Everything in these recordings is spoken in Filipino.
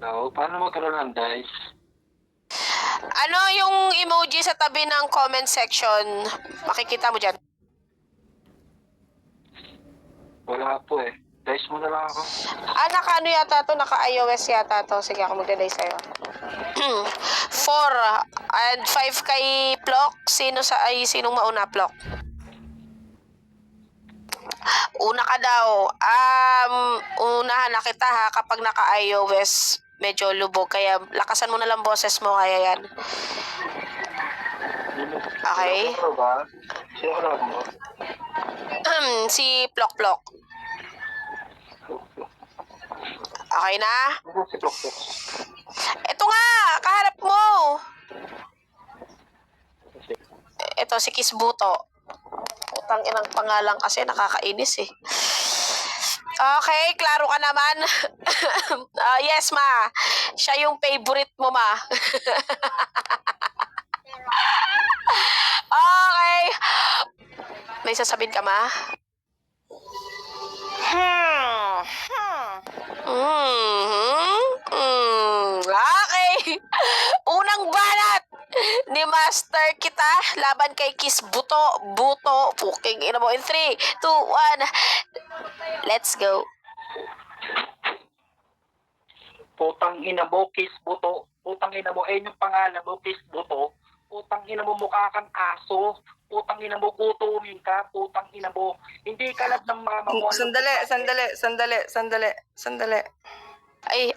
Oo, paano magkaroon ng dice? Ano yung emoji sa tabi ng comment section? Makikita mo dyan. Wala po eh. Dice mo na lang ako. Naka-ano yata to? Naka-iOS yata to. Sige, ako magdaday sa'yo. 4 and 5 kay Plok. Sinong mauna, Plok? Una ka daw. Unahan na kita ha kapag naka-iOS. Medyo lubog. Kaya lakasan mo na lang boses mo. Kaya yan. Okay. Sino ba? Sino ka mo? Si Plok Plok. Okay na? Ano si Plok? Ito nga, kaharap mo. Ito, si Kisbuto. Putang inang pangalan kasi, nakakainis eh. Okay, klaro ka naman. Yes, ma. Siya yung favorite mo, ma. Okay. May sasabihin ka, ma? Okay. Unang banat ni Master kita laban kay Kiss Buto. Puking ina mo in 3, 2, 1. Let's go. Putang ina mo, Kiss Buto. Putang ina mo, ayun yung pangalan mo, Kiss Buto. Putang ina mo, mukha kang aso. Putang ina mo, gutumin ka. Putang ina mo, hindi ka lang ng mama mo. Sandali. Ay,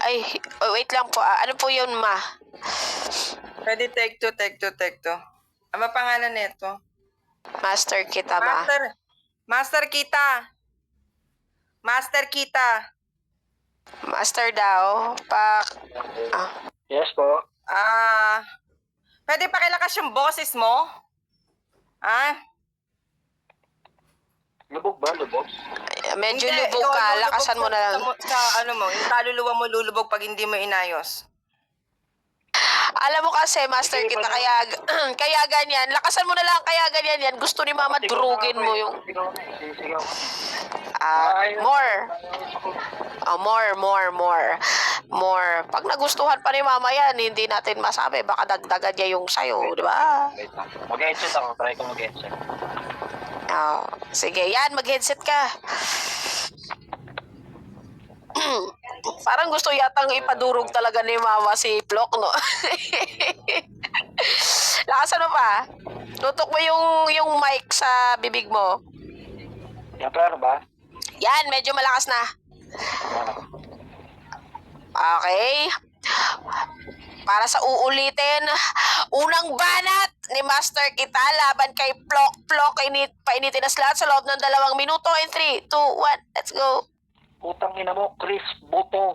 wait lang po. Ano po yun, ma? Pwede take two. Ano pangalan nito? Master kita, ma. Master kita. Master daw. Yes po. Pwede pakilakas yung boses mo? Lubog ba? Lubog? Medyo Hindi, lubog ikaw ka. lulubog Lakasan mo na lang. Yung kaluluwa mo lulubog pag hindi mo inayos. Alam mo kasi, Master Sige, kita, paano? kaya ganyan. Lakasan mo na lang, kaya ganyan yan. Gusto ni Mama durugin mo yung... Sigaw. More. Pag nagustuhan pa ni Mama yan, hindi natin masabi. Baka dagdagan niya yung sayo, di ba? Wait lang. Mag-headset ako. Try ko mag-headset. Sige, yan, mag-headset ka. Parang gusto yatang ipadurog talaga ni Mama si Plok, no? Lakasan mo pa. Tutok mo yung mic sa bibig mo. Yan, pero ba? Yan, medyo malakas na. Okay. Para sa uulitin, unang banat ni Master kita laban kay Plok. Painitin na slot sa loob ng 2 minuto. In 3, 2, 1, let's go. Putang ina mo, Kiss Buto.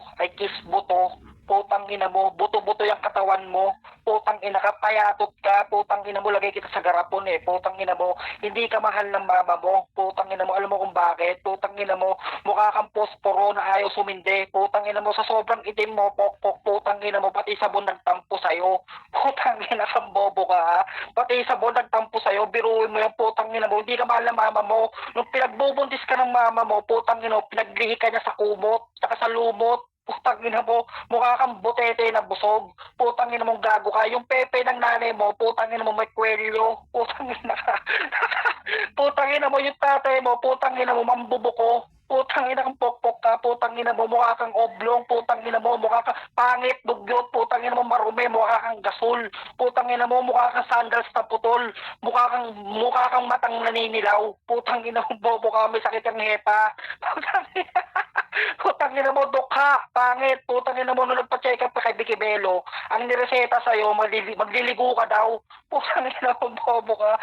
Putang ina mo, buto-buto yung katawan mo. Putang ina ka, payatot ka. Putang ina mo, lagay kita sa garapon eh. Putang ina mo, hindi ka mahal ng mama mo. Putang ina mo, alam mo kung bakit? Putang ina mo, mukha kang posporo na ayaw sumindi. Putang ina mo, sa sobrang itim mo, pokpok. Putang ina mo, pati sabon nagtampo sa'yo. Putang ina kang bobo ka ha. Pati sabon nagtampo sa'yo, biruin mo yung putang ina mo. Hindi ka mahal ng mama mo. Nung pinagbubuntis ka ng mama mo, putang ina mo, pinaglihi ka niya sa kumot, saka sa lumot. Putang ina mo, mukha kang butete na busog. Putang ina mong gago ka. Yung pepe ng nanay mo, putang ina mo may kwelyo. Putang ina ka. Putang ina mo yung tatay mo, putang ina mo mambubuko. Putang ina kang pokpok ka, putang ina mo mukha kang oblong, putang ina mo mukha kang pangit, dugyot, putang ina mo marumi, mukha kang gasol. Putang ina mo mukha kang sandals na putol. Mukha kang matang naninilaw. Putang ina mo bobo ka, may sakit ang hepa. Putang ina mo, dukha, pangit, putang ina mo, nung nagpa-check up ka kay Vicky Bello, ang nireseta sa'yo, magliligo ka daw. Putang ina mo, bobo ka.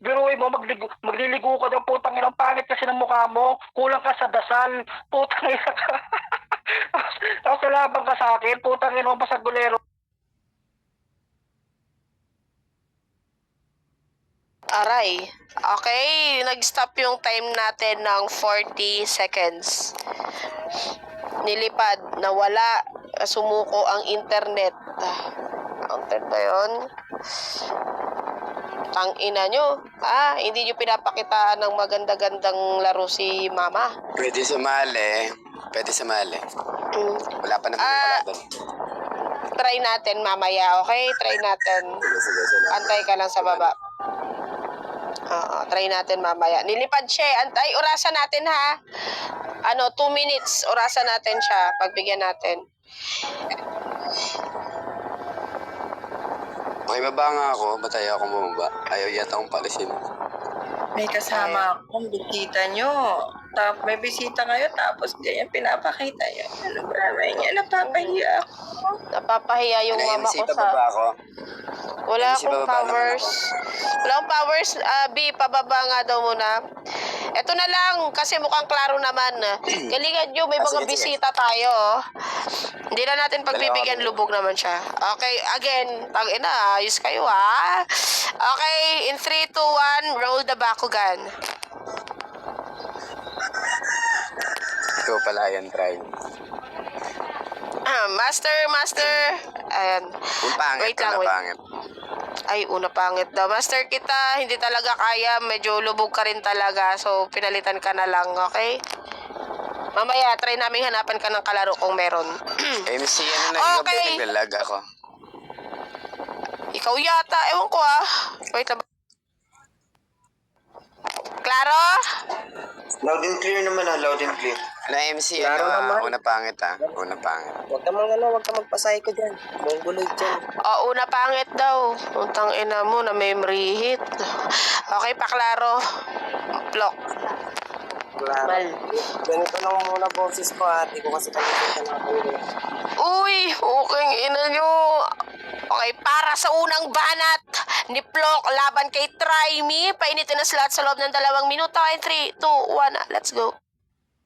Biruin mo, magliligo ka daw, putang ina, pangit kasi ng mukha mo, kulang ka sa dasal, putang ina ka. Tapos laban ka sa akin, putang ina mo, pasagulero. Aray. Okay, nag-stop yung time natin ng 40 seconds. Nilipad, nawala, sumuko ang internet. Counted ba yun? Tangina nyo. Hindi nyo pinapakitaan ng maganda-gandang laro si Mama. Pwede sumali. Pwede sumali. Mm. Wala pa naman yung Ah, kalaban. Try natin mamaya, okay? Try natin. Sige. Antay ka lang sa baba. Oo, try natin mamaya. Nilipad siya eh. Antay, orasan natin ha. 2 minutes. Orasan natin siya. Pagbigyan natin. Makibaba nga ako, ba't ayaw akong bumaba? Ayaw yata akong palisin. May kasama akong bisita nyo. May bisita kayo, tapos ganyan pinapakita nyo. Ano ba naman yan? Napapahiya ako. Napapahiya yung Ano, mama MC, ko sa... pababa ako? Wala MC, akong bababa naman powers. Wala akong powers. B, pababa nga daw muna. Eto na lang, kasi mukhang klaro naman. Galingan nyo, may mga Sige. bisita tayo. Oh. Hindi na natin pagbibigyan, Dalawa kami. lubog naman siya. Okay, again, tangina, ayos kayo ha. Okay, in 3, 2, 1, roll the Bakugan. Ikaw pala yan, try. Master. Ayan. Kung pangit ka na wait. pangit. Ay, una pangit daw. Master kita, hindi talaga kaya. Medyo lubog ka rin talaga. So, pinalitan ka na lang, okay? Mamaya, try namin hanapan ka ng kalaro kung meron. MC, ano na, ikaw ba Okay. naglalag ako? Ikaw yata. Ewan ko ah. Wait lang. Klaro? Loud and clear naman loud and clear. Ano, MC, Klaro ano, naman. una pangit una pangit. Huwag ka magpasay ko dyan. Mongoloid dyan. Una pangit daw. Untang ina mo na memory hit. Okay pa, Klaro. Plok. Klaro. Mal. Ganito lang muna boses ko ate ko kasi kalimutan ako yun. Uy, okay, ina nyo. Okay, para sa unang banat ni Plok laban kay Try Me. Painitin na slot sa loob ng 2 minuto. In 3, 2, 1, let's go.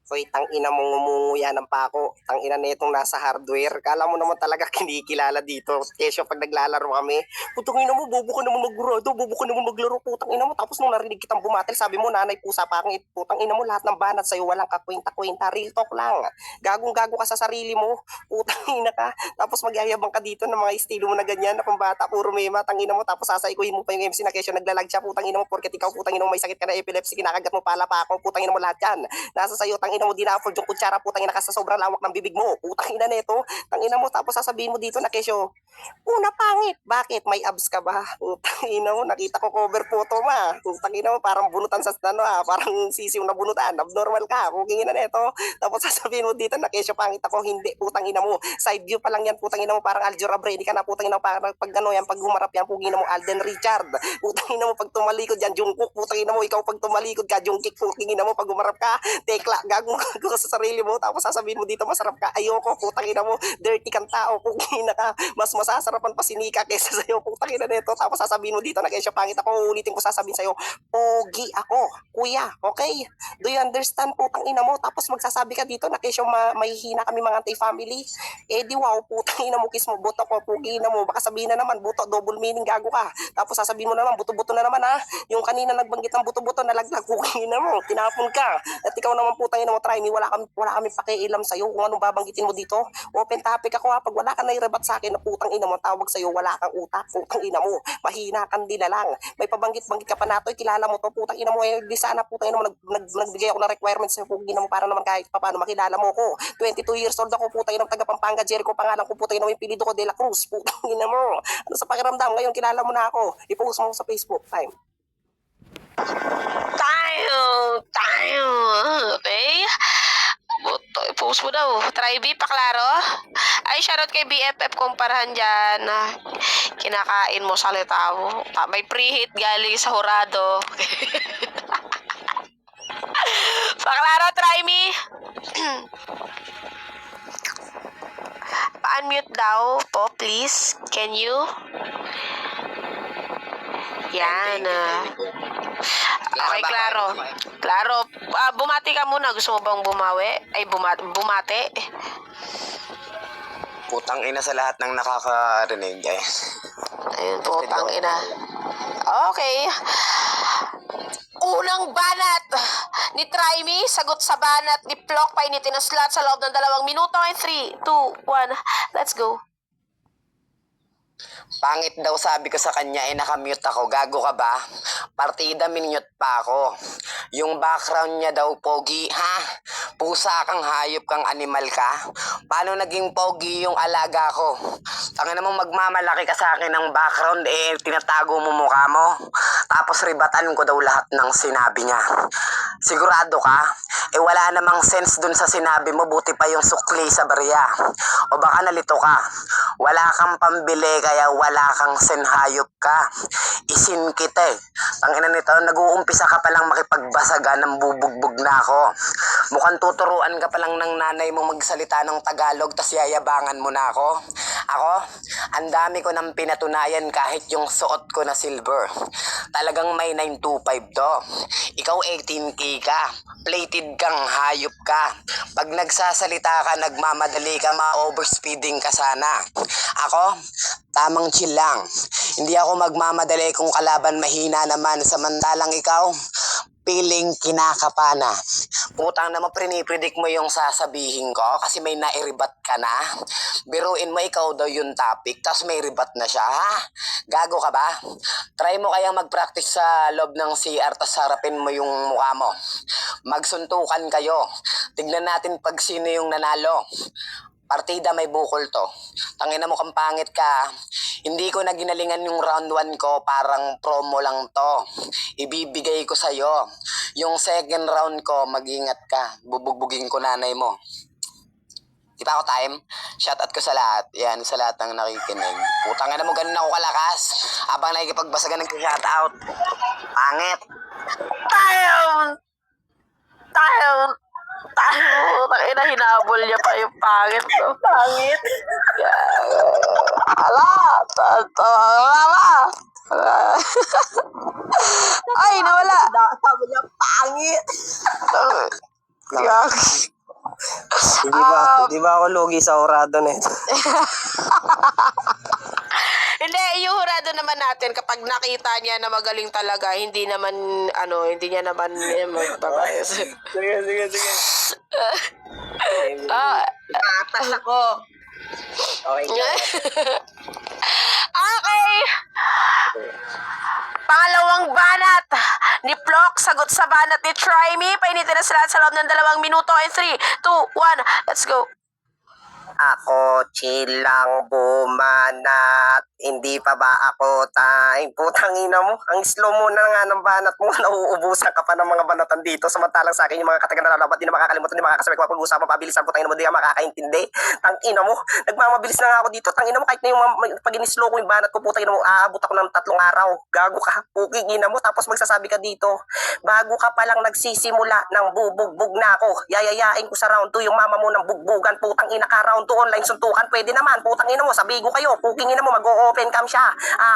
Hoy, tangina mong umunguya ng pako. Tangina na itong nasa hardware. Kala mo naman talaga kinikilala dito. Kesyo pag naglalaro kami, putang ina mo, bobo ka naman magrado, bobo ka naman maglaro, putang ina mo. Tapos nung narinig kitang bumatil, sabi mo, nanay pusa pa akong putang ina mo, lahat ng banat sa'yo, walang kakwenta-kwenta. Real talk lang. Gagong-gago ka sa sarili mo. Putang ina ka. Tapos magyayabang ka dito ng mga estilo mo na ganyan, na pambata, puro mema, tangina mo. Tapos sasaikuhin mo pa yung MC na kesyo, naglalag siya, putang ina mo, porket ikaw, putang ina mo, may sakit ka na epilepsy, kinakagat mo pala pa ako, putang ina mo lahat yan. Nasa sa'yo, tangina mo, dinapol yung kutsara, putang ina ka sa sobrang lawak ng bibig mo. Putang ina nito, tangina mo, tapos sasabihin mo dito na kesyo, una pangit. Bakit? May abs ka ba? Putang ina mo, nakita ko cover photo ma. Putang ina mo, parang bunutan sa parang sisiw na bunutan. Abnormal ka. Putang ina nito. Tapos sasabihin mo dito na kesyo pangit ako. Hindi, putang ina mo. Side view pa lang yan, putang ina mo, parang Aljura Brady ka na, putang ina mo, parang pag ano yan, pag humarap yan, putang ina mo, Alden Richard. Putang ina mo, pag tumalikod yan, Jungkook. Putang ina mo, ikaw pag tumalikod ka, Jungkook. Putang ina mo, pag humarap ka, tekla, gagong ka sa sarili mo, tapos sasabihin mo dito masarap ka, ayoko, putang ina mo, dirty kang tao, putang ina ka, mas masasarapan pa sinika kaysa sa'yo, putang ina nito, tapos sasabihin mo dito na kesyo pangit ako, ulitin ko sasabihin sa'yo, pogi ako, kuya, okay? Do you understand, putang ina mo? Tapos magsasabi ka dito na kesyo may hina kami mga anti-family, di wow, putang ina mo, kiss mo, buto ko, pugi na mo, baka sabihin na naman, buto, double meaning, gago ka, tapos sasabihin mo naman, buto-buto na naman ha, yung kanina nagbanggit ng buto-buto, nalaglag, pugi na mo, tinapon ka, at ikaw naman putang ina mo, try me, wala kami pakialam sa'yo kung anong babanggitin mo dito. Open topic ako ha. Pag wala ka nairebat sa akin na putang ina mo, tawag sa'yo, wala kang utak. Putang ina mo. Mahina kang lang. May pabanggit-banggit ka pa na to. Kilala mo to. Putang ina mo. Di sana putang ina mo. Nagbigay ako ng requirements sa'yo. Putang ina mo para naman kahit pa paano makilala mo ko. 22 years old ako. Putang ina mo. Taga Pampanga. Jericho pangalan ko. Putang ina mo. Yung pilido ko. De La Cruz. Putang ina mo. Ano sa pakiramdam? Ngayon kilala mo na ako. I-post mo sa Facebook. Time. Tayo. Okay? Buto, i-post mo daw. Try B, paklaro. Ay, shoutout kay BFF kumparahan dyan. Kinakain mo sa litaw. May preheat galing sa hurado. Paklaro, try me. Pa-unmute daw po, please. Can you? Yan. Okay, klaro. Klaro. Bumati ka muna. Gusto mo bang bumawi? Ay, bumati? Putang ina sa lahat ng nakakarinig, guys. Ayun, putang ina. Okay. Unang banat ni Try Me. Sagot sa banat ni Plok. Painitin ang slot sa loob ng 2 minuto. In 3, 2, 1. Let's go. Pangit daw sabi ko sa kanya, nakamute ako. Gago ka ba? Partida minute pa ako. Yung background niya daw pogi, ha? Pusa kang hayop kang animal ka? Paano naging pogi yung alaga ko? Tangina mo magmamalaki ka sa akin ng background, tinatago mo mukha mo. Tapos ribatan ko daw lahat ng sinabi niya. Sigurado ka? Wala namang sense dun sa sinabi mo, buti pa yung sukli sa barya. O baka nalito ka? Wala kang pambili kaya wala kang senhayop ka. Isin kita Tangina nito, nag-uumpisa ka palang makipagbasaga ng bubugbog na ako. Mukhang tuturuan ka palang ng nanay mo magsalita ng Tagalog tas yayabangan mo na ako. Ako, ang dami ko nang pinatunayan kahit yung suot ko na silver. Talagang may 925 to. Ikaw 18K ka. Plated kang hayop ka. Pag nagsasalita ka, nagmamadali ka, ma-overspeeding ka sana. Ako, tamang chill lang. Hindi ako magmamadali kung kalaban mahina naman. Samantalang ikaw, piling kinakapana. Putang na mo, prinipredict mo yung sasabihin ko kasi may nairibat ka na. Biruin mo ikaw daw yung topic tapos may ribat na siya, ha? Gago ka ba? Try mo kayang mag-practice sa loob ng CR tapos harapin mo yung mukha mo. Magsuntukan kayo. Tignan natin pag sino yung nanalo. Partida may bukol to. Tangina mo kang pangit ka. Hindi ko na ginalingan yung round 1 ko, parang promo lang to. Ibibigay ko sa'yo. Yung second round ko, mag-ingat ka. Bubugbugin ko nanay mo. Di pa ako time? Shoutout ko sa lahat. Yan, sa lahat ng nakikinig. Putang ina mo, ganun ako kalakas. Habang nakikipagbasagan ng shoutout. Pangit. Tangina, hinabol niya pa yung pangit. No? Pangit? Ay, nawala. Sabi niya, pangit. Hindi ba ako lugi sa orado na ito? Hindi, yung hurado naman natin kapag nakita niya na magaling talaga, hindi niya naman magbabayas. Sige. Patas ako. Okay. Okay. Pangalawang banat ni Plok, sagot sa banat ni Try Me. Painitin na sila sa loob ng 2 minuto. In 3, 2, 1, let's go. Ako chill lang bumanat. Hindi pa ba ako time? Putang ina mo. Ang slow mo na nga ng banat mo. Nauubusan ka pa ng mga banatan dito. Samantalang sa akin yung mga kataga na lalabat. Di na makakalimutan. Di makakasabay ko pag-usapan. Pabilisan. Putang ina mo. Di ka makakaintindi. Tang ina mo. Nagmamabilis na nga ako dito. Tang ina mo. Kahit na yung pag in-slow ko yung banat ko. Putang ina mo. Aabot ako ng 3 araw. Gago ka. Puking ina mo. Tapos magsasabi ka dito. Bago ka palang nagsisimula ng bubugbog na ako. Yayayain ko sa round 2 yung mama mo ng bugbugan. Putang ina ka. Round 2 online suntukan. Pwede naman. Putang ina mo. Sabigo kayo. Puking ina mo. Mag-open cam siya.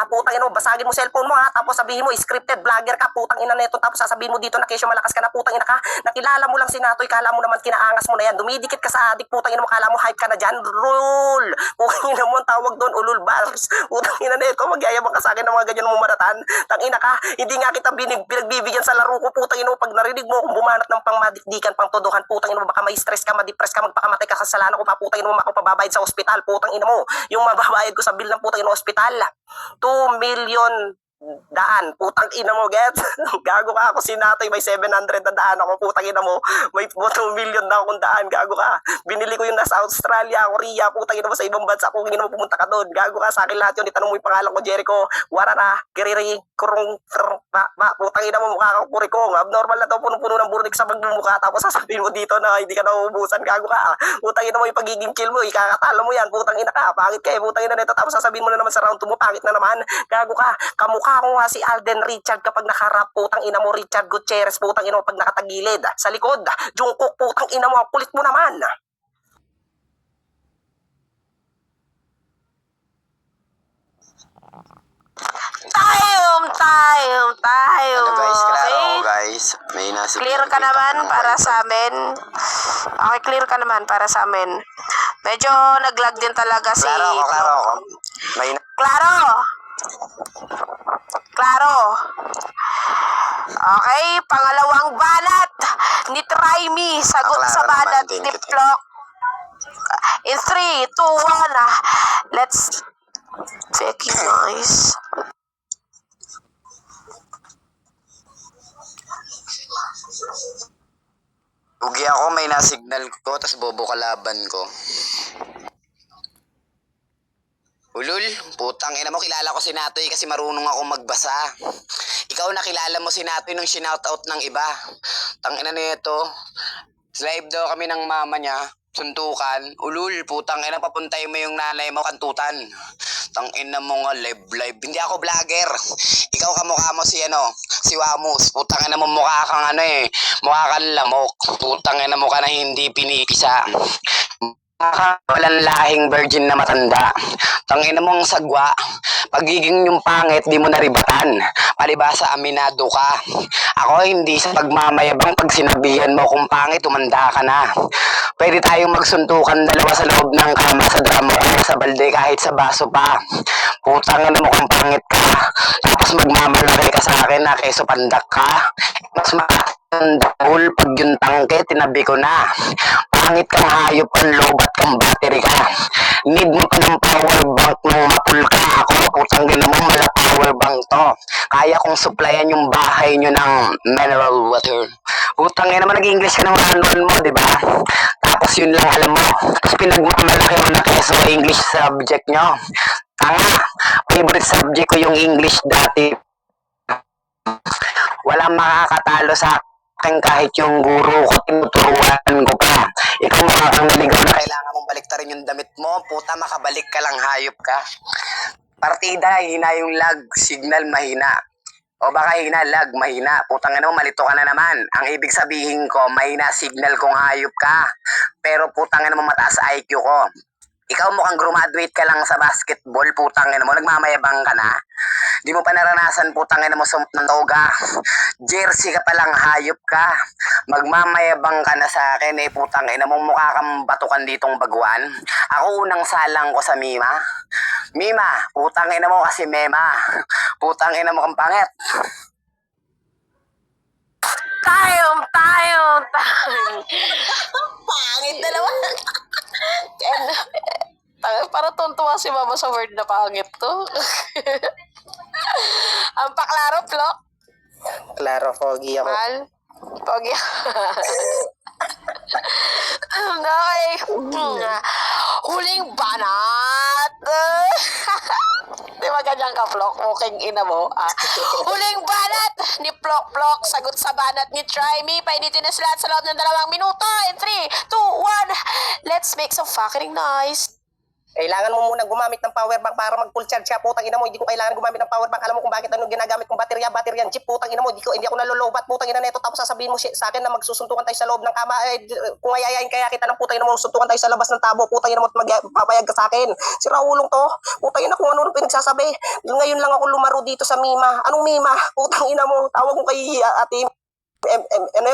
Putang ina mo. Basagin mo cellphone mo, ha. Tapos sabihin mo scripted vlogger ka. Putang ina neto. Tapos sasabihin mo dito na kesyo malakas ka na. Putang ina ka. Nakilala mo lang si Natoy. Kala mo naman kinaangas mo na yan. Dumidikit ka sa adik. Putang ina mo. Kala mo hype ka na dyan. Rule. Putang ina mo. Ang tawag doon. Ulul bars. Putang ina neto. Magyayabang ka sa akin ng mga ganyan mong maratan. Tang ina ka. Hindi nga kita pinagbibigyan sa laro ko. Putang ina mo. Pag narinig mo kung bumanat ng pangmadikdikan, pang todohan. Putang ina mo. Baka may stress ka, ma-depress ka, magpakamatay ka sa kasalanan ko. Putang ina mo. Mapapabayad sa ospital. Putang ina mo. Yung mababayad ko sa bill ng putang ina ospital. 2 million daan. Putang ina mo, get? Gago ka ako si Natoy. May 700 na daan ako. Putang ina mo. May 2 million na akong daan. Gago ka. Binili ko yung nasa Australia, Korea. Putang ina mo sa ibang bansa. Kung ina mo pumunta ka doon. Gago ka sa akin lahat yun. Itanong mo yung pangalan ko, Jericho. Warana. Kiriri. Kurong. Putang ina mo. Mukha kang kurikong. Abnormal na to. Puno-puno ng burnik sa pagmumukha. Tapos sasabihin mo dito na hindi ka nauubusan. Gago ka. Putang ina mo yung pagiging chill mo. Ikakatalo mo yan. Putang ina ka. Pangit ka eh. Putang ina nito. Tapos sasabihin mo na naman sa round 2 mo. Pangit na naman. Gago ka. Kamukha ko nga si Alden Richard kapag nakarap. Putang ina mo. Richard Gutierrez. Putang ina mo pag nakatagilid. Sa likod. Jungkook. Putang ina mo. Ang kulit mo naman. Ano guys, klaro Okay. ako guys. May nasa Clear ka naman para sa amin. Okay, clear ka naman para sa amin. Medyo naglag din talaga si... Klaro ako. May Klaro. Okay, pangalawang banat ni Try Me. Sagot Klaro sa banat naman din ni kita. Plok. In 3, 2, 1, let's Fake nice. Ugi ako, may nasignal ko, tas bobo kalaban ko. Ulul, putang ina mo, kilala ko si Natoy kasi marunong ako magbasa. Ikaw nakilala mo si Natoy nung sinoutout ng iba. Tang ina nito, live daw kami ng mama niya, suntukan. Ulul, putang ina, papuntay mo yung nanay mo, kantutan. Tang ina mo nga, live. Hindi ako vlogger. Ikaw kamukha mo si si Wamus. Putang ina mo, mukha kang mukha kang lamok. Putang ina mo ka na hindi pinipisa. Walang lahing virgin na matanda. Tangina mong sagwa. Pagiging yung pangit, di mo naribatan. Palibasa, aminado ka. Ako hindi sa pagmamayabang pag sinabihan mo kung pangit, tumanda ka na. Pwede tayong magsuntukan dalawa sa loob ng kama, sa drama o sa balde, kahit sa baso pa. Putang ina mo kung pangit ka. Tapos magmamalaki ka sa akin na keso pandak ka. Mas makakandahol pag yung tangke, tinabi ko na. Pangit kang hayop, ang lobat kang battery ka. Need mo pa ng power bank nung mapul ka. Ako, putang ina mo, mala power bank to. Kaya kong supplyan yung bahay nyo ng mineral water. Putang ina mo, nag-English ka ng one mo, di ba? Tapos yun lang alam mo. Tapos pinagmamalaki mo na keso English subject nyo. Tanga, favorite subject ko yung English dati. Walang makakatalo sa akin kahit yung guro ko, tinuturuan ko pa. Ikaw makakang naligaw na kailangan mong baliktarin yung damit mo. Puta, makabalik ka lang, hayop ka. Partida, hina yung lag, signal mahina. O baka hina, lag, mahina. Putang ina mo, malito ka na naman. Ang ibig sabihin ko, mahina signal kung hayop ka. Pero putang ina mo, mataas IQ ko. Ikaw mukhang graduate ka lang sa basketball, putang ina mo, nagmamayabang ka na. Di mo pa naranasan, putang ina mo, sump ng toga. Jersey ka palang, hayop ka. Magmamayabang ka na sa akin, putang ina mo, mukha kang batukan ditong baguan. Ako unang salang ko sa Mima. Mima, putang ina mo kasi Mema. Putang ina mo kang pangit. Time. Pangit dalawa. And, para tuntua si mama sa word na pangit to. Ang paklaro, Plok. Klaro, foggy ako. Mahal. Pogi. Okay. Huling banat. Di ba ganyan ka, Plok? Muking ina mo. Huling banat ni Plok. Sagot sa banat ni Try Me. Painitin na sila sa loob ng 2 minuto. In 3, 2, 1. Let's make some fucking noise. Kailangan mo muna gumamit ng power bank para mag-full charge siya. Putang ina mo, hindi ko kailangan gumamit ng power bank. Alam mo kung bakit ginagamit kong baterya yan. Chip, putang ina mo, hindi ako nalolobat. Putang ina neto. Tapos sasabihin mo sa akin na magsusuntukan tayo sa loob ng kama. Kung ayayain kaya kita ng putang ina mo, suntukan tayo sa labas ng tabo. Putang ina mo, papayag ka sa akin. Si Raulong to. Putang ina kung ano pinagsasabi. Ngayon lang ako lumaro dito sa Mima. Anong Mima? Putang ina mo, tawag ko kay ate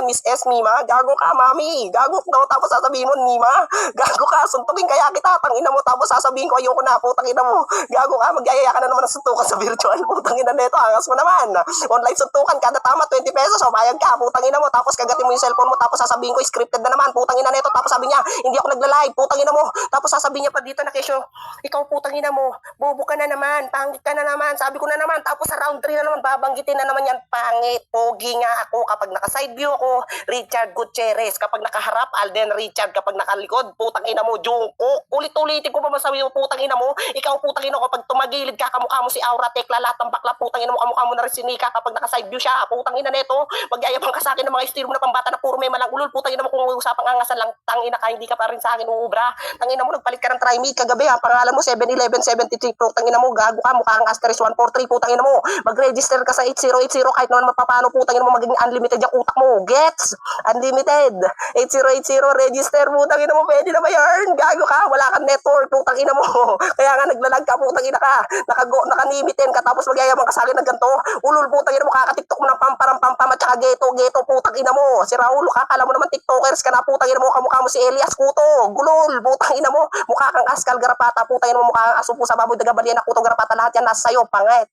Miss S, Mima, gago ka, mami. Gago ka, tapos sasabihin mo, Mima, gago ka, suntukin kaya kita, tangina mo, tapos sasabihin ko, ayoko na, putang ina mo, gago ka, magyayaya ka na naman ng suntukan sa virtual, putang ina neto, angas mo naman. Online suntukan, kada tama, 20 pesos, o bayad ka, putang ina mo, tapos kagatin mo yung cellphone mo, tapos sasabihin ko, scripted na naman, putang ina neto, tapos sabi niya, hindi ako nagla-live, putang ina mo, tapos sasabihin niya pa dito na kesyo, ikaw putang ina mo, bobo ka na naman, pangit ka na naman, sabi ko na naman, tapos sa round 3 na naman, babanggitin na naman yan, pangit, pogi nga ako, kapag naka-side view ako, Richard Gutierrez. Kapag nakaharap, Alden Richard. Kapag nakalikod, putang ina mo, Jungkook. Ulit-ulitin ko pa masabi mo, putang ina mo. Ikaw, putang ina ko, kapag tumagilid ka, kamukha mo si Aura Tekla, lahat ng bakla, putang ina mo, kamukha mo na rin si Nika. Kapag naka-side view siya, putang ina neto, magyayabang ka sa akin ng mga estilo mo na pambata na puro mema lang ulul. Putang ina mo, kung usapang angasan lang, tangina ka, hindi ka pa rin sa akin uubra. Tangina mo, nagpalit ka ng Try-Me kagabi, ha. Pangalan mo, 71173 Pro. Tangina mo, gago ka, mukha kang Asterisk 143. Putang ina mo, mag-register ka sa 8080 kahit naman mapapano, putang ina mo, magiging unlimited yung utak mo. Gets? Unlimited. 8080 register, putang ina mo, pwede na ba yarn? Gago ka, wala kang network, putang ina mo. Kaya nga naglalag ka, putang ina ka. Nakanimitin ka, tapos magyayabang ka sa akin ng ganito. Ulul, putang ina mo, kakatiktok mo ng pamparam-pampam at saka geto, putang ina mo. Si Raul, kakala mo naman tiktokers ka na, putang ina mo, kamukha mo si Elias Kuto. Gulol, putang ina mo, mukha kang Askal Garapata, putang ina mo, mukha kang Asupo sa baboy, Dagabalyan, Kuto Garapata, lahat yan nasa sayo, pangit.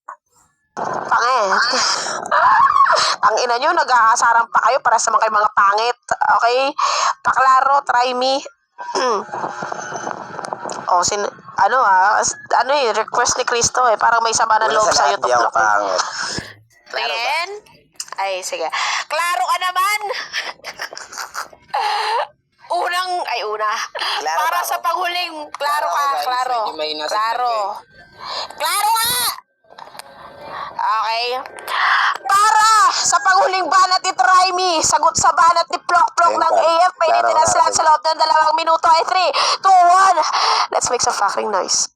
Ang ina nyo, nag-aasaran pa kayo para sa mga kayo mga pangit. Okay? Paklaro, Try Me. request ni Cristo eh. Parang may sama ng Una loob sa sa'yo, lahat, di ako tuklok eh. pangit. Klaro ba? Tingin? Ay, sige. Klaro ka naman! Una. Klaro Para ba sa ako? panghuling, klaro ka, Klaro, guys. klaro. Medyo may innocent Klaro. lang Klaro nga! Okay. Para sa panghuling banat ni Try Me, sagot sa banat ni Plok Plok Ayun, ng klaro. AF, painitin na Klaro, slot klaro. sa loob ng 2 minuto ay 3, 2, 1. Let's make some fucking noise.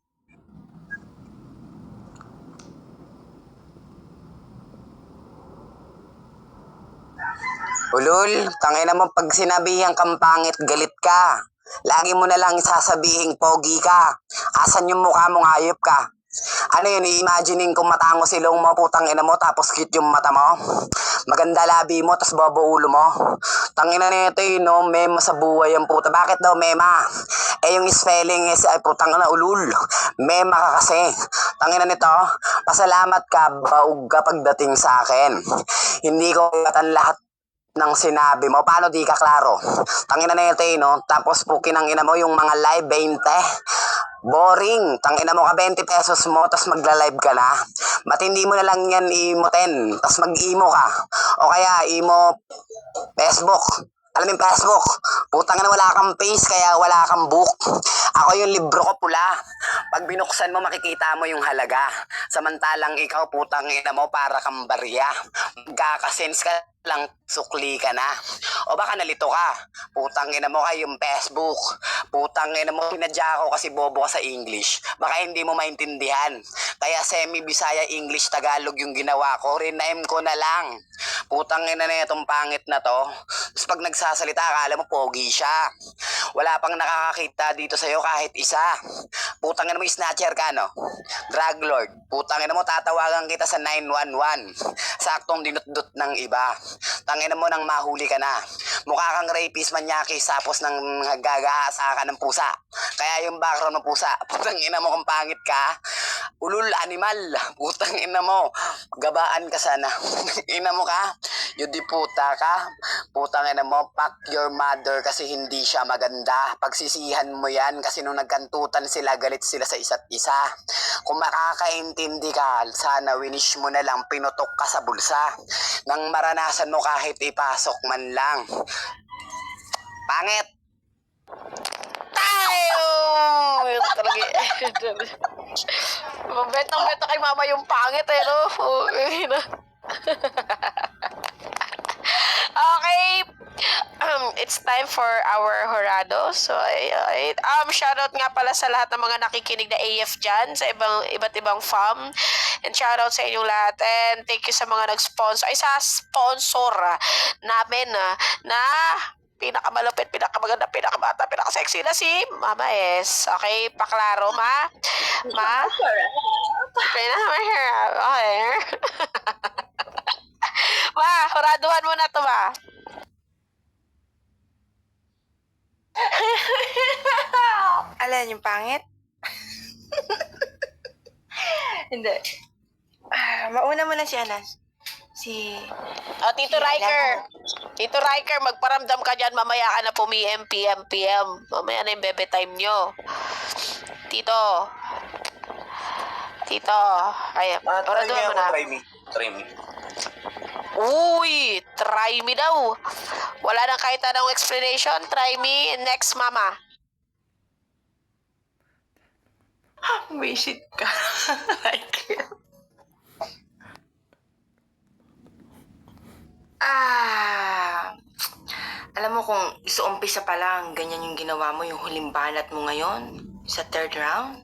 Ulul, tangina mo pag sinabihang kang pangit, galit ka. Lagi mo na lang sasabihing pogi ka. Asan yung mukha mong hayop ka? Ano yun, i-imagining kung matangos ilong mo, putang ina mo, tapos cute yung mata mo? Maganda labi mo, tapos bobo ulo mo? Tangina nito yun, no? Mema sa buhay yung puta. Bakit daw mema? Eh yung spelling is, ay putang ina, ulul. Mema ka kasi. Tangina nito, pasalamat ka, baog ka pagdating sa akin. Hindi ko katan lahat ng sinabi mo. Paano di ka klaro? Tangina na ito no? Tapos pukin ang ina mo yung mga live 20. Boring. Tangina mo ka 20 pesos mo tapos magla-live ka na. Matindi mo na lang yan imo-10 tapos mag-imo ka. O kaya imo Facebook. Alam mo yung Facebook? Putang na wala kang face kaya wala kang book. Ako yung libro ko pula. Pag binuksan mo makikita mo yung halaga. Samantalang ikaw putang ina mo para kang barya. Magkakasense ka lang sukli ka na. O baka nalito ka. Putang ina mo kay yung Facebook. Putang ina mo pinadya ko kasi bobo ka sa English. Baka hindi mo maintindihan. Kaya semi-Bisaya English Tagalog yung ginawa ko. Rename ko na lang. Putang ina na itong pangit na to. Tapos pag nagsasalita, akala mo pogi siya. Wala pang nakakakita dito sa'yo kahit isa. Putang ina mo, snatcher ka, no? Drug lord. Putang ina mo, tatawagan kita sa 911. Saktong dinut-dut ng iba. Tangina mo nang mahuli ka na. Mukha kang rapist, manyaki, sapos nang gagahasa ka ng pusa. Kaya yung background ng pusa, putang ina mo kung pangit ka. Ulul, animal. Putang ina mo. Gabaan ka sana. Ina mo ka. Yudi puta ka. Putang ina mo. Fuck your mother kasi hindi siya maganda. Pagsisihan mo yan kasi nung nagkantutan sila, galit sila sa isa't isa. Kung makakaintindi ka, sana winish mo na lang pinutok ka sa bulsa. Nang maranasan mo kahit ipasok man lang. Pangit! Tayo! Talaga. Betang-beta kay mama yung pangit eh, no? Okay. It's time for our horado. So, shoutout nga pala sa lahat ng mga nakikinig na AF dyan sa iba't ibang farm. And shoutout sa inyong lahat. And thank you sa mga nag-sponsor. Ay, sa sponsor namin na pinakamalupit, pinakamaganda, pinakamata, pinakasexy na si Mama S. Okay, paklaro, Ma? Ma? Okay. Ma, horaduhan mo na to, Ma. Alam yung pangit? Hindi. Mauna mo na si Anas. Tito Riker. Tito Riker, magparamdam ka dyan. Mamaya ka na PM. Mamaya na yung bebe time nyo. Tito. Ay, horaduhan mo na. Try me. Uy, try me daw. Wala nang kahit anong explanation. Try me next, Mama. Wisit ka. Alam mo kung umpisa pa lang, ganyan yung ginawa mo, yung huling banat mo ngayon, sa 3rd round.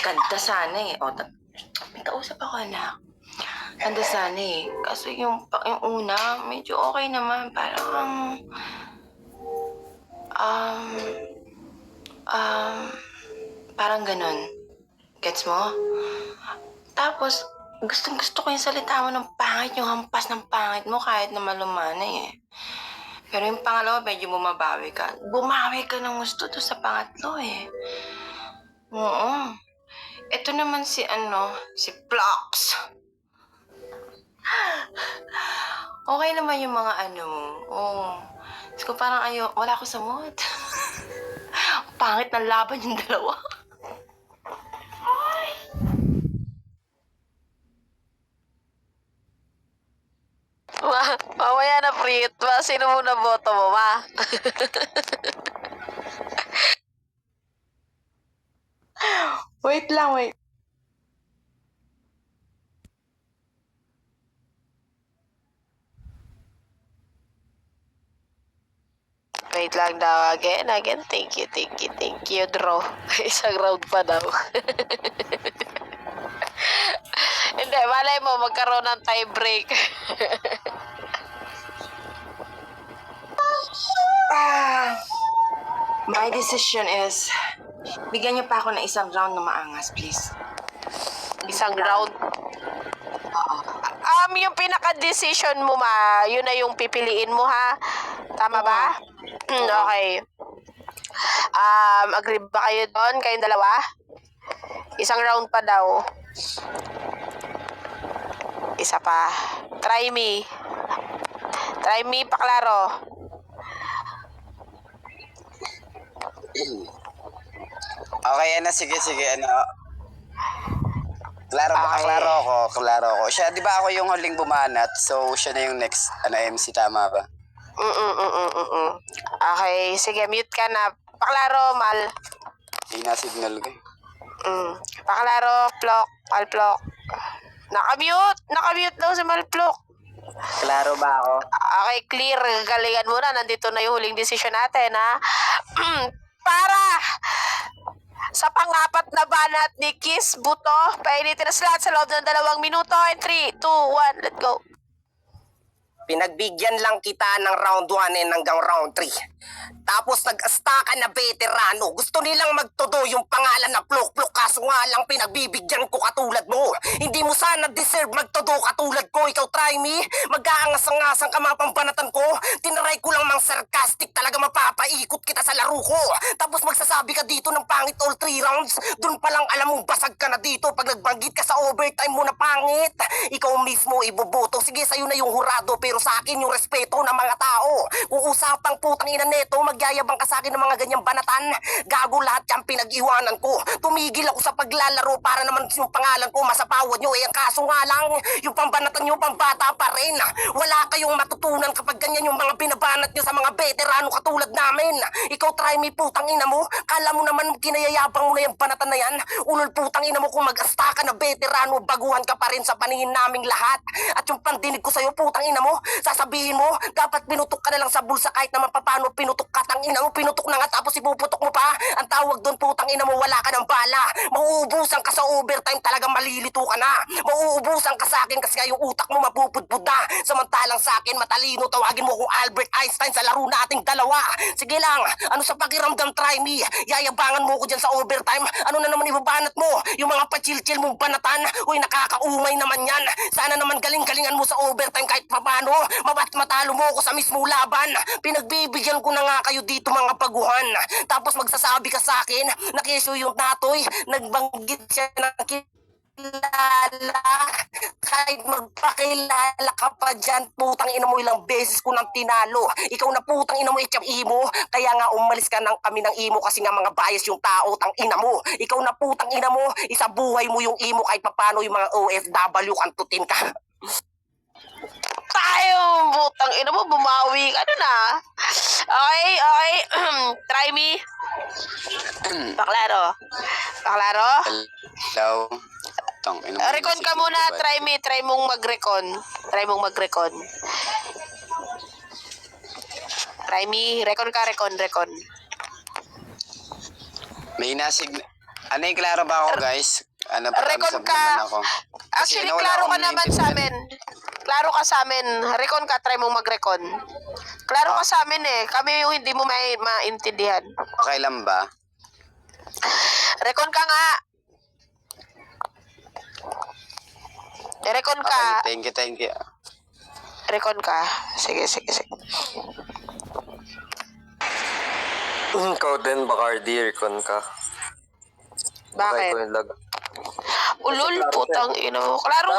Ganda sana eh. May kausap ako na. Ganda sana eh. Kaso yung una, medyo okay naman. Parang, parang ganun. Gets mo? Tapos, gustong-gusto ko yung salita mo ng pangit, yung hampas ng pangit mo kahit na malumanay eh. Pero yung pangalawa, medyo bumabawi ka. Bumawi ka ng gusto to sa pangatlo eh. Oo. Ito naman si Plox. Okay naman yung mga mo. Oo. Ko parang wala ko sa mood. Pangit ng laban yung dalawa. favorite? Ma, sino muna boto mo, ma? Wait lang, wait. Wait lang daw. Again. Thank you. Draw. Isang round pa daw. Hindi, malay mo, magkaroon ng tie break. My decision is, bigyan niyo pa ako ng isang round na maangas, please. Isang round. Yung pinaka-decision mo, ma, yun na yung pipiliin mo, ha? Tama ba? Okay. Agree ba kayo doon? Kayong dalawa? Isang round pa daw. Isa pa. Try me. Paklaro. Okay, sige, ano. Klaro Okay. klaro ko. Siya, di ba ako yung huling bumanat? So, siya na yung next, MC, tama ba? Okay, sige, mute ka na. Paklaro, Mal. Hindi na signal ko. Paklaro, Plok, Malplok. Nakamute daw si Malplok. Klaro ba ako? Okay, clear. Galingan mo na. Nandito na yung huling decision natin, ha? Para sa pang-apat na banat ni Kiss Buto, painitin na slot sa loob ng 2 minuto. And 3, 2, 1, let's go. Pinagbigyan lang kita ng round 1 hanggang round 3. Tapos nag-asta ka na veterano. Gusto nilang magtudo yung pangalan na Plok-Plok, kaso nga lang pinagbibigyan ko katulad mo. Hindi mo sana deserve magtudo katulad ko. Ikaw try me, mag-aangas-angasang ka mga pambanatan ko. Tinaray ko lang mang sarcastic, talaga mapapaikot kita sa laro ko. Tapos magsasabi ka dito ng pangit all 3 rounds. Doon pa lang alam mong basag ka na dito pag nagbanggit ka sa overtime mo na pangit. Ikaw mismo iboboto. Sige, sa'yo na yung hurado, pero sa akin yung respeto ng mga tao. Kung usapang putang ina neto, magyayabang ka sa akin ng mga ganyang banatan. Gago lahat yung pinag-iwanan ko. Tumigil ako sa paglalaro para naman yung pangalan ko masapawad nyo. Ang kaso nga lang, yung pambanatan nyo pambata pa rin. Wala kayong matutunan kapag ganyan yung mga binabanat nyo sa mga veterano katulad namin. Ikaw try me, putang ina mo. Kala mo naman kinayayabang mo na yung banatan na yan. Ulol putang ina mo, kung mag-asta ka na veterano, baguhan ka pa rin sa paningin naming lahat. At yung pandinig ko sa'yo, putang ina mo, sasabihin mo, dapat pinutok ka na lang sa bulsa kahit naman papano pinutok ka, tang ina mo, pinutok na nga tapos ipuputok mo pa. Ang tawag doon, putang ina mo, wala ka ng bala. Mauubusan ka sa overtime, talagang malilito ka na. Mauubusan ka sa akin kasi yung utak mo mapupudpud na. Samantalang sa akin, matalino, tawagin mo kung Albert Einstein sa laro nating dalawa. Sige lang, ano sa pakiramdam, try me. Yayabangan mo ko dyan sa overtime. Ano na naman ibabanat mo? Yung mga pachil-chil mong banatan? Uy, nakakaumay naman yan. Sana naman galing-galingan mo sa overtime kahit papano. Mabat matalo mo ko sa mismo laban. Pinagbibigyan ko na nga kayo dito mga baguhan. Tapos magsasabi ka sa akin na kesyo yung tatoy, nagbanggit siya ng kilala. Kahit magpakilala ka pa dyan, putang ina mo, ilang beses ko nang tinalo. Ikaw na putang ina mo, ityam imo. Kaya nga umalis ka ng kami ng imo kasi nga mga bias yung tao, tang ina mo. Ikaw na putang ina mo, isabuhay mo yung imo kahit papano yung mga OFW kantutin ka. Tayo, butang ina mo, bumawi ka na. Okay. Try me. Paklaro. Hello? Tong, ina mo, Recon ka signal muna, ko ba? try mong mag-recon. Try me, recon. May ano yung klaro ba ako, guys? Ano pa Recon ka. naman ako? Kasi Actually, wala klaro akong ka naman sa naiintindihan. amin. Klaro ka sa amin. Recon ka, try mong mag-recon. Klaro ka sa amin eh. Kami yung hindi mo maintindihan. Okay lang ba? Recon ka nga. Recon ka. Okay, thank you. Recon ka. Sige. Ikaw din, Bacardi, recon ka. Bakit? Ikaw yung lag. Ulul, putang ina mo. Klaro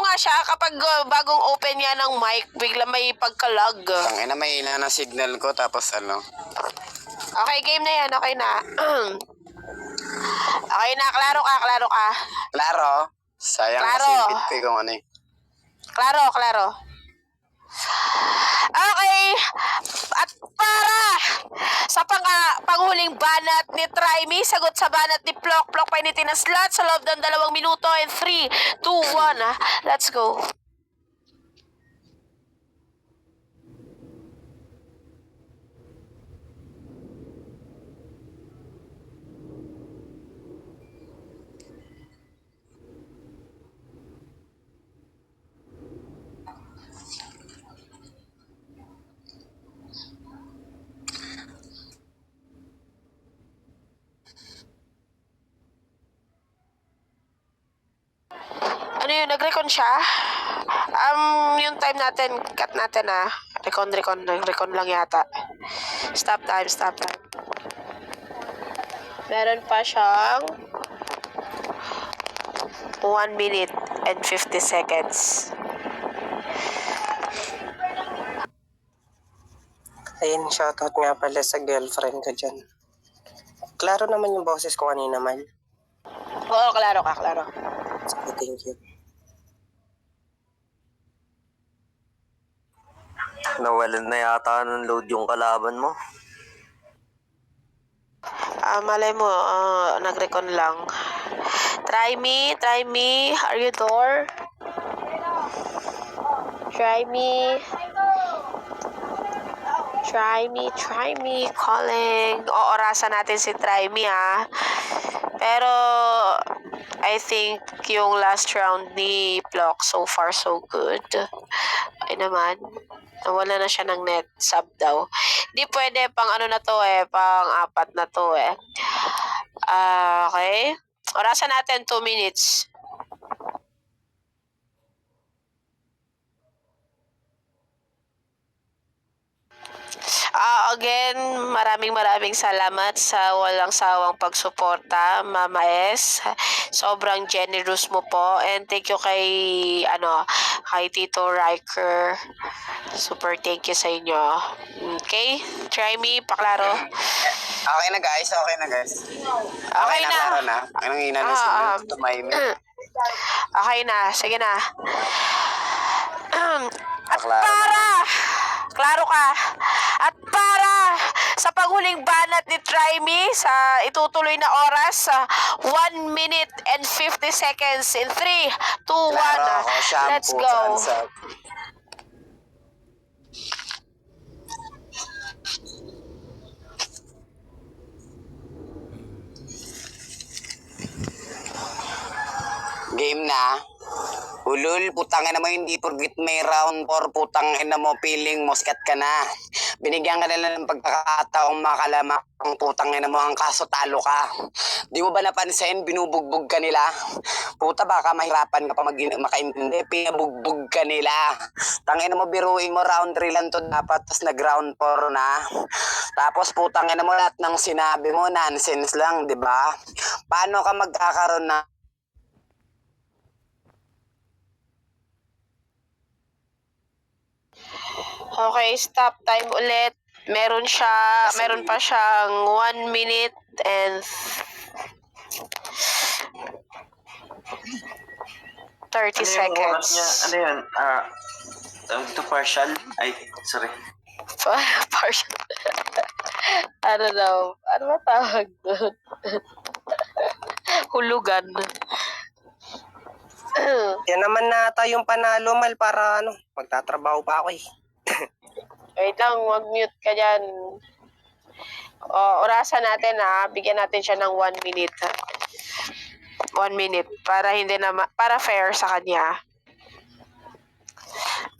nga siya kapag bagong open yan ng mic, bigla may pagkalag. Tang ina, may ina na signal ko tapos ano. Okay, game na yan. Okay na. Okay na, klaro ka. Klaro? Sayang Klaro. kasi yung bit ko kung ano eh. Klaro. Okay. At para sa panghuling banat ni Try Me, sagot sa banat ni Plok. Plok painitin ang slot sa loob ng 2 minuto. And 3, 2, 1. Let's go. Ano yun, nag-recon siya? Yung time natin, cut natin Recon lang yata. Stop time. Meron pa siyang 1 minute and 50 seconds. Ayun, shoutout nga pala sa girlfriend ko dyan. Klaro naman yung boses ko kanina, man. Oo, klaro ka. Sige, thank you. Nawalan na yata ng load yung kalaban mo. Malay mo, nag-recon lang. Try me. Are you there? Try me. Calling. Orasan natin si Try Me, Pero, I think yung last round ni Plok, so far so good. Ay naman, nawala na siya ng net sub daw. Hindi pwede, pang ano na to pang 4 na to okay. Orasan natin 2 minutes. Again, maraming salamat sa walang sawang pagsuporta, Mama S. Sobrang generous mo po. And thank you kay Tito Riker. Super thank you sa inyo. Okay? Try me, paklaro. Okay na guys. Okay na. Klaro na. Ang hina na si Tumaymi. Okay na, sige na. At Klaro para, klaro ka. At para sa panghuling banat ni Try Me sa itutuloy na oras, 1 minute and 50 seconds in 3, 2, 1. Klaro ako, shampoo. Let's go. Sunset. Game na. Ulul, putang ina mo, hindi porgit may round 4, putang ina mo, feeling mo, skat ka na. Binigyan ka nila ng pagkakataong makalamak ang putang ina mo, ang kaso talo ka. Di mo ba napansin, binubugbog ka nila? Puta, baka mahirapan ka pa makaintindi, pinabugbog ka nila. Tangina mo, biruin mo, round 3 lang to dapat, tas nag-round 4 na. Tapos putang ina mo, lahat ng sinabi mo, nonsense lang, di ba? Paano ka magkakaroon na Okay, stop time ulit. Meron pa siyang 1 minute and 30 seconds. Ano yun? Ito partial? Ay, sorry. Partial. Ano ba tawag doon? Hulugan. Yan naman nata yung panalo, Mal, para magtatrabaho pa ako Wait lang, mag-mute ka dyan. Orasan natin bigyan natin siya ng 1 minute. 1 minute para para fair sa kanya.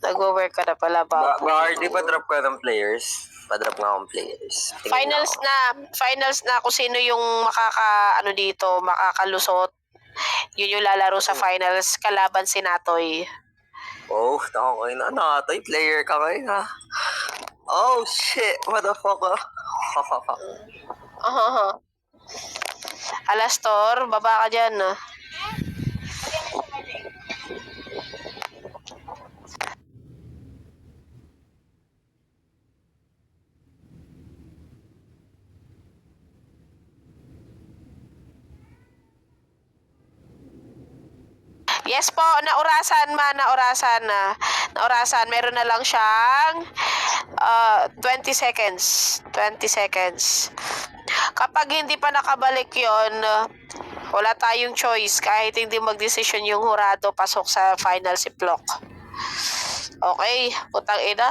Nag-work ka na pala ba? Bakit di pa drop ka ng players? Pa-drop nga akong players. Tingin Finals na kung sino yung makakalusot. Yun yung lalaro sa finals kalaban si Natoy. Oh, ako kayo na. Natoy, player ka kayo ha. Oh, shit. What the fuck Alastor, baba ka dyan. Yes po, naurasan. orasan, meron na lang siyang 20 seconds. 20 seconds. Kapag hindi pa nakabalik yon, wala tayong choice. Kahit hindi magdesisyon yung hurado, pasok sa final si Plok. Okay, putang ina.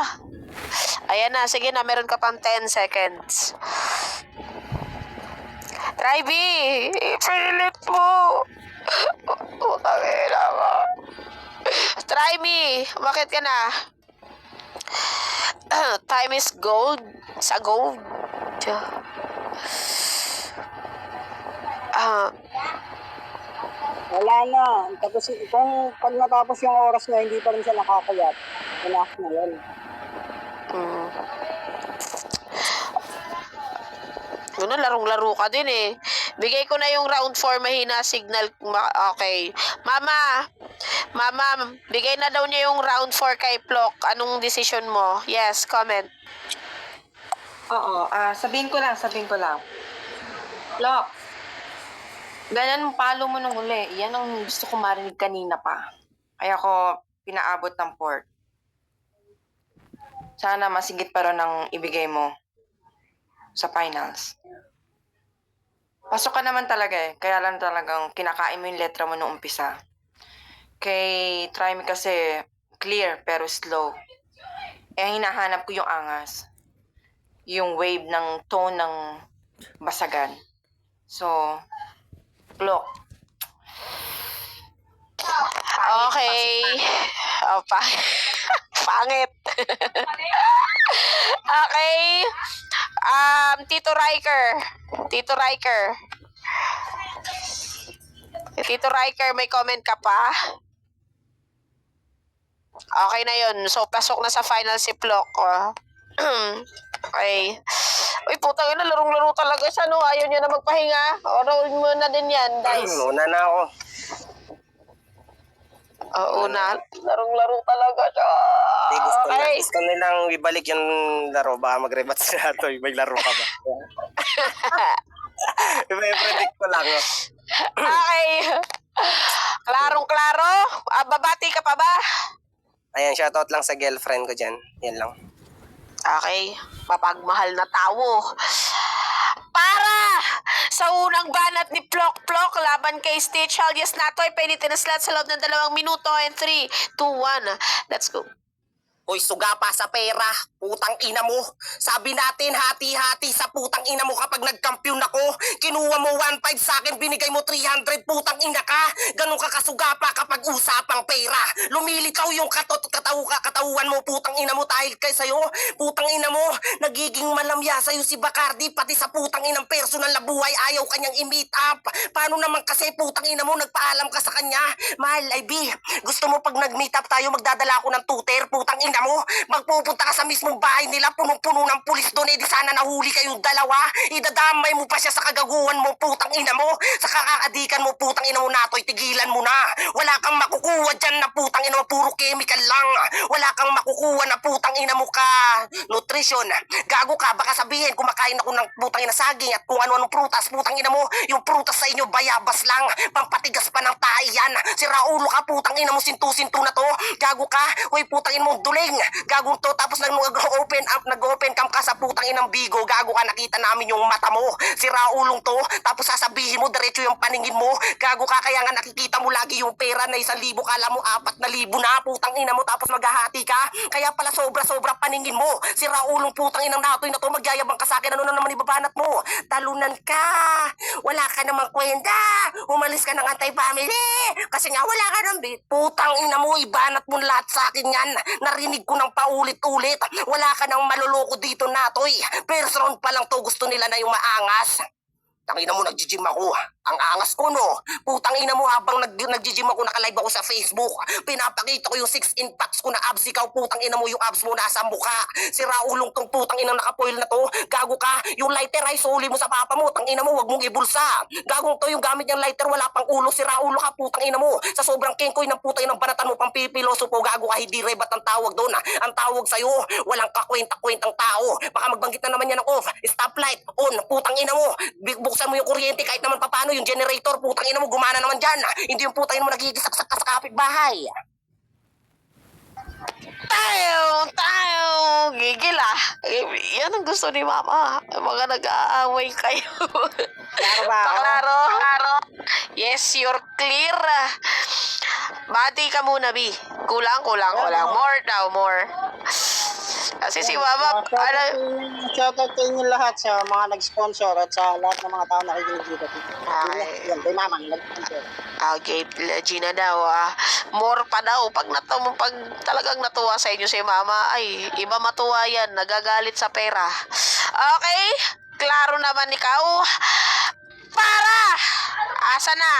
Ayan na, sige na, meron ka pang 10 seconds. Try, B! Ipilit mo! Putang ina mo. Try me! Bakit ka na? Time is gold. Sa gold. Wala na. Tapos kung pag natapos yung oras na hindi pa rin siya nakakayat, enough na yun. Ano, larong-laro ka din eh. Bigay ko na yung round 4, mahina signal. Okay. Mama, bigay na daw niya yung round 4 kay Plok. Anong decision mo? Yes, comment. Oo, sabihin ko lang. Look, ganyan palo mo nung huli. Yan ang gusto ko marinig kanina pa. Kaya ko pinaabot ng port. Sana masigit pa rin ang ibigay mo sa finals. Pasok ka naman talaga eh. Kaya lang talagang kinakain mo yung letra mo nung umpisa. Kay try me kasi clear pero slow. Eh, hinahanap ko yung angas. Yung wave ng tone ng basagan. So, Plok. Okay. Oh, pangit. Okay. Tito Riker, may comment ka pa? Okay na yun. So, pasok na sa final si Plok. Okay. Uy, putang ina, larong-laro talaga siya, no? Ayaw niya na magpahinga. O, roll mo na din yan, guys. Una na ako. Oo na. Larong-laro talaga siya. Gusto nilang ibalik yung laro. Baka mag-rebat sila ito. May laro ka ba? May predict ko lang. Okay. Klarong-klaro. Babati ka pa ba? Ayan, shoutout lang sa girlfriend ko dyan. Yan lang. Okay. Mapagmahal na tao. Para sa unang banat ni Plok laban kay Stitch alias Natoy, painitin na slot sa loob ng 2 minuto and 3, 2, 1. Let's go. Hoy, suga pa sa pera. Putang ina mo. Sabi natin, hati-hati sa putang ina mo kapag nagkampiyon ako. Kinuha mo 1.5 sa akin, binigay mo 300. Putang ina ka. Ganun ka kasuga pa kapag usapang pera. Lumilitaw yung katawan mo. Putang ina mo dahil kay sa'yo. Putang ina mo. Nagiging malamya sa'yo si Bacardi. Pati sa putang inang personal na buhay, ayaw kanyang i-meet up. Paano naman kasi putang ina mo, nagpaalam ka sa kanya? Mahal, IB, gusto mo pag nag-meet up tayo, magdadala ako ng tuter. Putang ina mo, magpupunta ka sa mismong bahay nila, punong-puno ng pulis doon, di sana nahuli kayong dalawa, idadamay mo pa siya sa kagaguhan mo, putang ina mo, sa kakakadikan mo, putang ina mo, Natoy, tigilan mo na, wala kang makukuha dyan na putang ina mo, puro chemical lang, wala kang makukuha na putang ina mo ka, nutrition, gago ka, baka sabihin, kumakain ako ng putang ina saging at kung ano-anong prutas, putang ina mo, yung prutas sa inyo, bayabas lang, pampatigas pa ng tae yan, si Raulo ka, putang ina mo, sintu-sintu na to, gago ka, hoy, putang ina mo, duling, gagong to, tapos nag-open cam ka sa putang inang Bigo, gago ka, nakita namin yung mata mo, si Raulong to, tapos sasabihin mo, diretso yung paningin mo, gago ka, kaya nga nakikita mo lagi yung pera na 1,000, kala mo 4,000 na, putang ina mo, tapos maghahati ka, kaya pala sobra-sobra paningin mo, si Raulong putang inang Natoy na to, magyayabang ka sa akin, ano na naman ibabanat mo, talunan ka, wala ka namang kwenta, umalis ka ng anti-family, kasi nga wala ka ng bit, putang ina mo, ibanat mo lahat sa akin yan, narinig ko ng paulit-ulit. Wala ka nang maluloko dito, Natoy. First round pa lang to, gusto nila na yung maangas. Tangina mo, nag-gym ako. Ang angas ko, no? Putang ina mo, habang nag-gym ako, nakalive ako sa Facebook. Pinapakita ko yung 6-in packs ko na abs. Ikaw, putang ina mo, yung abs mo nasa mukha. Si Raulong tong putang ina nakapoil na to. Gago ka. Yung lighter ay suli mo sa papa mo. Tang ina mo, wag mong ibulsa. Gagong to yung gamit niyang lighter, wala pang ulo. Si Raulo ka, putang ina mo. Sa sobrang kengkoy ng putang inang banatan mo, pang pipiloso po. Gago ka, hindi rebat ang tawag doon. Ang tawag sa'yo, walang kakwenta-kwentang tao. Baka magbanggit na naman yan ng off. Stoplight, on, putang ina mo. Buksan mo yung kuryente kahit naman papano, yung generator, putang ina mo, gumana naman dyan. Hindi yung putang ina mo nagigisaksak ka sa kapitbahay. Tayo! Gigil ah. Yan ang gusto ni Mama. Mga nag-aaway kayo. Klaro ba ako? Klaro? Yes, you're clear. Bati ka muna, B. Kulang. More daw, more. Kasi si Mama, Shoutout sa inyo lahat sa mga nag-sponsor at sa lahat ng mga tao na nakikinig dito. Ay. Yan, kay Mama, nag-sponsor. okay, Gina daw, more pa daw. Pag talagang natuwa sa inyo si Mama, ay, iba matuwa yan. Nagagalit sa pera. Okay, klaro naman ikaw. Para! Asa na?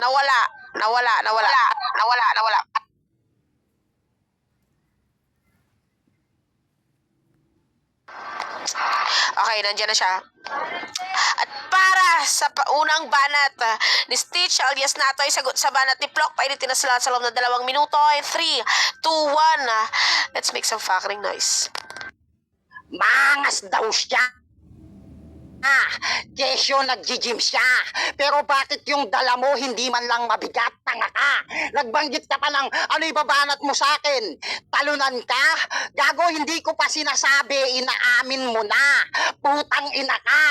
Nawala. Okay, nandiyan na siya. At para sa unang banat ni Stitch alias Natoy, sagot sa banat ni Plok, painitin na sila sa loob ng 2 minuto. And 3, 2, 1. Let's make some fucking noise. Mangas daw siya. Kesyo nag-gym siya. Pero bakit yung dala mo hindi man lang mabigat? Tanga ka. Nagbanggit ka pa ng ano ibabanat mo sa akin? Talunan ka? Gago, hindi ko pa sinasabi. Inaamin mo na. Putang ina ka.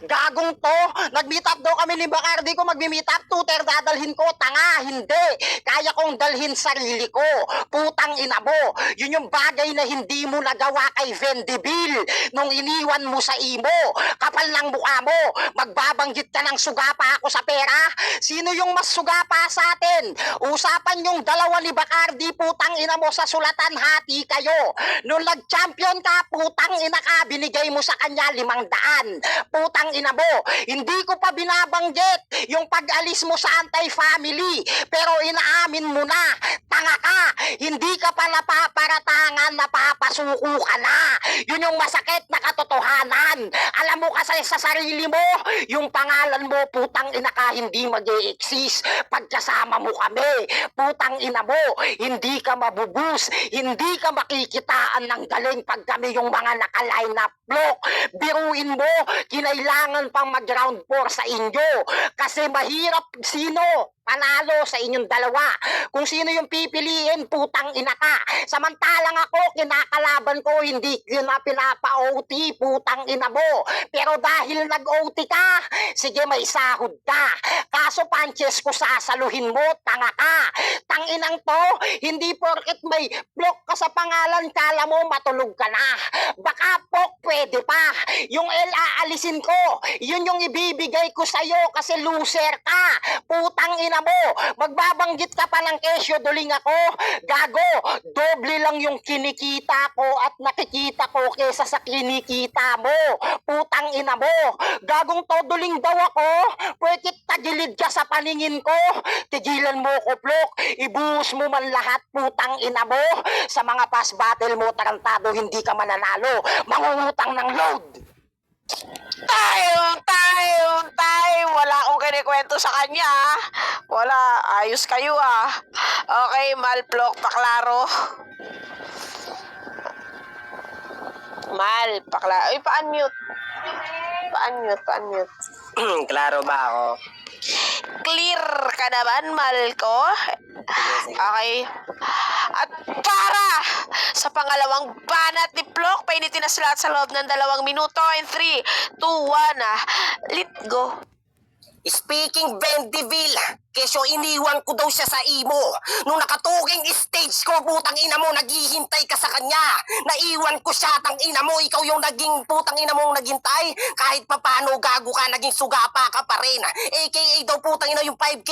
Gagong to. Nag-meet up daw kami ni Bacardi ko. Mag-meet up. Tuter dadalhin ko. Tanga, hindi. Kaya kong dalhin sarili ko. Putang ina mo. Yun yung bagay na hindi mo nagawa kay Vendibil nung iniwan mo sa imo. Kapal ng mukha mo. Magbabanggit ka ng sugapa ako sa pera. Sino yung mas sugapa sa atin? Usapan yung dalawa ni Bacardi, putang ina mo, sa sulatan hati kayo. Nung nag-champion ka, putang ina ka, binigay mo sa kanya 500. Putang ina mo, hindi ko pa binabanggit yung pag-alis mo sa anti-family. Pero inaamin mo na, tanga ka, hindi ka pa napaparatangan, napapasuko ka na. Yun yung masakit na katotohanan. Alam mo kasi sa sarili mo, yung pangalan mo, putang ina ka, hindi mag-e-exist pagkasama mo kami. Putang ina mo, hindi ka mabubus, hindi ka makikitaan ng galing pag kami yung mga naka-line up block. Biruin mo, kinailangan pang mag-round 4 sa inyo kasi mahirap sino panalo sa inyong dalawa. Kung sino yung pipiliin, putang ina ka. Samantalang ako, kinakalaban ko, hindi yun na pinapa-OT, putang ina mo. Pero dahil nag-OT ka, sige may sahod ka. Kaso punches ko sasaluhin mo, tanga ka. Tanginang to, hindi porket may block ka sa pangalan, kala mo matulog ka na. Baka pok, pwede pa. Yung L aalisin ko, yun yung ibibigay ko sa'yo kasi loser ka. Putang ina mo, magbabanggit ka pa ng kesyo, duling ako. Gago, doble lang yung kinikita ko at nakikita ko kesa sa kinikita mo. Putang ina mo, gagong toduling daw ako, pwedit tagilid ka sa paningin ko. Tigilan mo ko, Plok, ibuhos mo man lahat, putang ina mo. Sa mga past battle mo, tarantado, hindi ka mananalo. Mangungutang ng load. Tayo! Wala akong kinikwento sa kanya. Wala, ayos kayo Okay, Mal, Plok, paklaro. Mal, paklaro. Ay, pa-unmute. Pa-unmute. Klaro ba ako? Clear ka naman, Mal ko? Okay. At para sa pangalawang banat ni Plok, painitin na sila sa loob ng 2 minuto. And 3, 2, 1, let go. Speaking Vendiville, kesyo iniwan ko daw siya sa imo. Nung nakatuging stage ko, putang ina mo, naghihintay ka sa kanya. Naiwan ko siya, tang ina mo, ikaw yung naging putang ina mong naghintay. Kahit papano gago ka, naging sugapa ka pa rin. AKA daw putang ina yung 5K.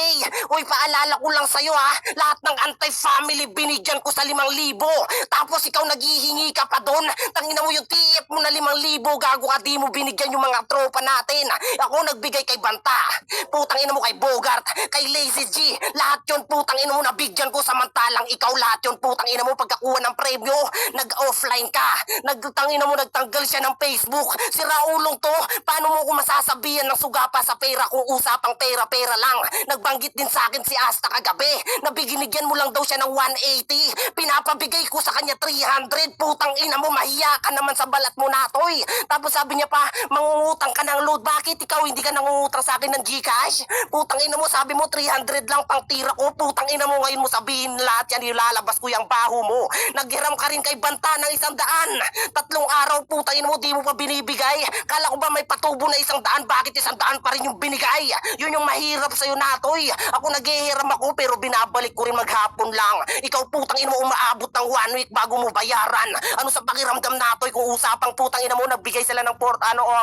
Uy, paalala ko lang sa'yo lahat ng anti-family binigyan ko sa 5,000. Tapos ikaw naghihingi ka pa doon. Tang ina mo yung TF mo na 5,000, gago ka, di mo binigyan yung mga tropa natin. Ako nagbigay kay Banta. Putang ina mo kay Bogart, kay Lazy G, lahat yun putang ina mo nabigyan ko, samantalang ikaw lahat yun putang ina mo pagkakuha ng premyo, nag-offline ka, nagtangina mo nagtanggal siya ng Facebook. Si Raulong to, paano mo ko masasabihan ng sugapa sa pera kung usapang pera-pera lang? Nagbanggit din sa akin si Asta kagabi, nabigyan mo lang daw siya ng 180, pinapabigay ko sa kanya 300, putang ina mo, mahiya ka naman sa balat mo natoy. Tapos sabi niya pa, mangungutang ka ng load, bakit ikaw hindi ka nangungutang sa akin ng Gcash? Putang ina mo, sabi mo 300 300 lang pang tira ko. Putang ina mo, ngayon mo sabihin lahat yan, ilalabas ko yung baho mo. Naghiram ka rin kay Banta ng 100. 3 araw, putang ina mo, di mo pa binibigay. Kala ko ba may patubo na 100? Bakit 100 pa rin yung binigay? Yun yung mahirap sa'yo, Natoy. Ako naghihiram ako pero binabalik ko rin maghapon lang. Ikaw, putang ina mo, umaabot ng 1 week bago mo bayaran. Ano sa pakiramdam, Natoy, kung usapang putang ina mo, nagbigay sila ng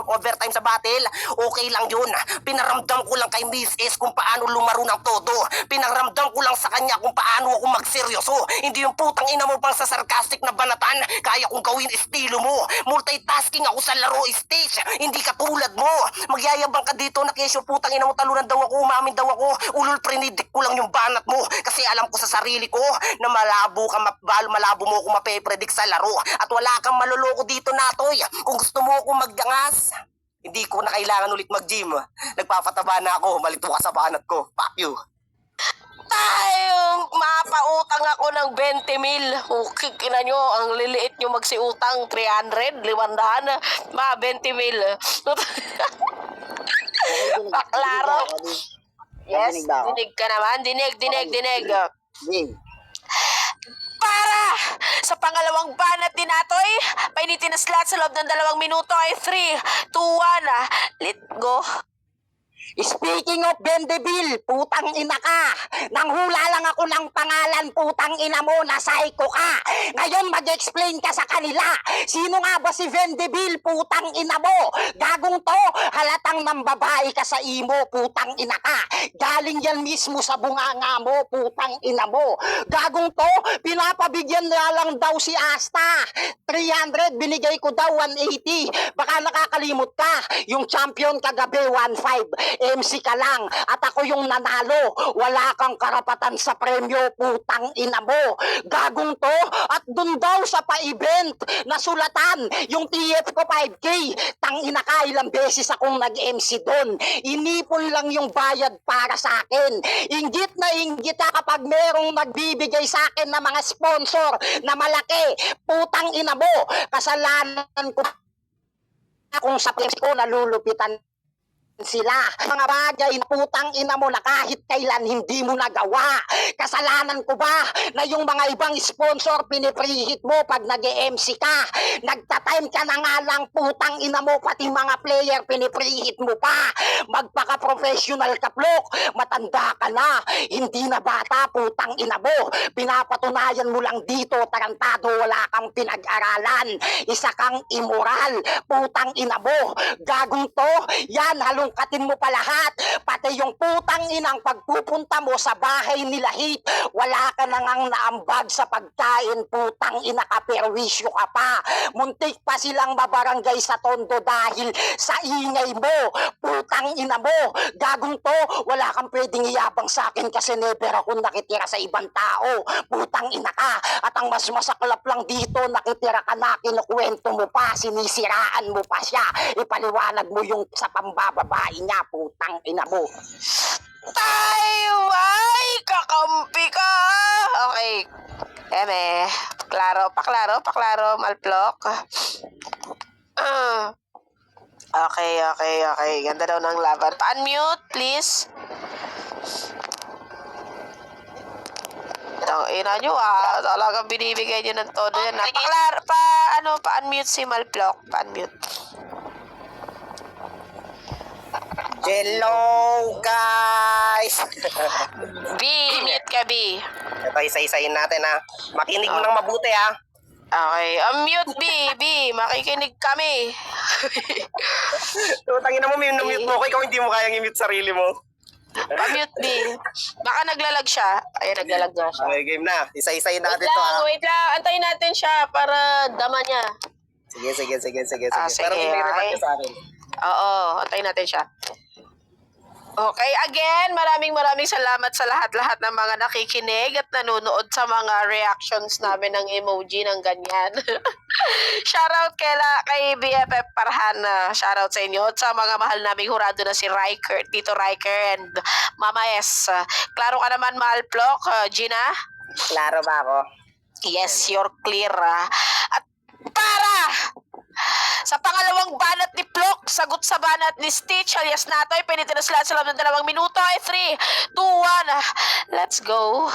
overtime sa battle? Okay lang yun. Pinaramdam ko lang kay Miss S kung paano lumaro ng todo. Pinaramdam ko lang sa kanya kung paano ako magseryoso. Hindi yung putang ina mo pang sa sarcastic na banatan. Kaya kong gawin estilo mo. Multitasking ako sa laro stage. Hindi ka tulad mo. Magyayabang ka dito na kesyo putang ina mo, talunan daw ako, umamin daw ako. Ulul, prinidik ko lang yung banat mo. Kasi alam ko sa sarili ko na malabo mo ako mape-predict sa laro. At wala kang maluloko dito, Natoy. Kung gusto mo ako magdangas, hindi ko na kailangan ulit mag-gym. Nagpapataba na ako, malito ka sa banat ko. Fuck you. Tayo, mapautang ako ng 20 mil. Okay, kina nyo, ang liliit nyo magsiutang, 300, 500, 20 mil. Paklaro. Yes, Nadinig ba ako? dinig ka naman. Dinig. Game. Para sa pangalawang banat ni Natoy, painitin na slot sa loob ng 2 minuto ay 3, 2, 1. Let's go. Speaking of Bendeville, putang ina ka. Nanghula lang ako ng pangalan, putang ina mo, na psycho ka. Ngayon mag-explain ka sa kanila. Sino nga ba si Bendeville, putang ina mo? Gagong to, halatang nambabae ka sa imo, putang ina ka. Galing yan mismo sa bunganga mo, putang ina mo. Gagong to, pinapabigyan na lang daw si Asta. 300, binigay ko daw 180. Baka nakakalimot ka, yung champion kagabi 1.5. MC ka lang at ako yung nanalo. Wala kang karapatan sa premyo, putang ina mo. Gagong to, at dun daw sa pa-event na sulatan yung TF ko 5K. Tang ina ka, ilang beses akong nag-MC dun. Inipon lang yung bayad para sa akin. Inggit na inggit ka kapag merong nagbibigay sa akin na mga sponsor na malaki. Putang ina mo, kasalanan ko kung sa MC ko nalulupitan sila. Mga bagay na putang ina mo na kahit kailan hindi mo nagawa. Kasalanan ko ba na yung mga ibang sponsor piniprihit mo pag nag-MC ka? Nagta-time ka na nga lang, putang ina mo, pati mga player piniprihit mo pa. Magpaka-professional ka, Plok. Matanda ka na. Hindi na bata, putang ina mo. Pinapatunayan mo lang dito, tarantado, wala kang pinag-aralan. Isa kang immoral, putang ina mo. Gagong to, yan, halungkatin mo pa lahat. Pati yung putang inang pagpupunta mo sa bahay nila Hit, wala ka na ngang naambag sa pagkain, putang ina ka, perwisyo ka pa. Muntik pa silang mabarangay sa Tondo dahil sa ingay mo, putang ina mo. Gagong to, wala kang pwedeng iyabang sa akin kasi never ako nakitira sa ibang tao, putang ina ka. At ang mas masaklap lang dito, nakitira ka na, kinukwento mo pa, sinisiraan mo pa siya, ipaliwanag mo yung sa pambababae niya, putang ina mo. Tayo, ay, kakampi ka. Okay. Eme, paklaro, Malplok. Okay. Ganda daw ng laban. Pa-unmute, please. Ina nyo talagang binibigay nyo ng todo yan. Pa-unmute si Malplok. Pa-unmute. Hello, guys! B, mute ka, B. Ito, isa-isayin natin, ha. Makinig mo lang mabuti, ha. Okay, mute, B. Makikinig kami. Tangina mo, mute mo ko. Ikaw hindi mo kayang i-mute sarili mo. Pa-mute, B. Baka naglalag siya. Ayun, naglalag na siya. Okay, game na. Isa-isayin natin to, ha. Wait lang. Antayin natin siya para dama niya. Sige. Sige, Pero hindi okay. niya sa akin. Oo, antayin natin siya. Okay, again, maraming salamat sa lahat-lahat ng mga nakikinig at nanonood sa mga reactions namin ng emoji ng ganyan. Shoutout kay BFF Parhan, shoutout sa inyo at sa mga mahal naming hurado na si Riker, Tito Riker and Mama S. Klaro ka naman, Malplok, Gina? Klaro ba ako? Yes, you're clear. At para Sa pangalawang banat ni Plok, sagot sa banat ni Stitch alias Natoy, pinitinas lahat sa loob ng 2 minuto. Ay 3, 2, 1, let's go.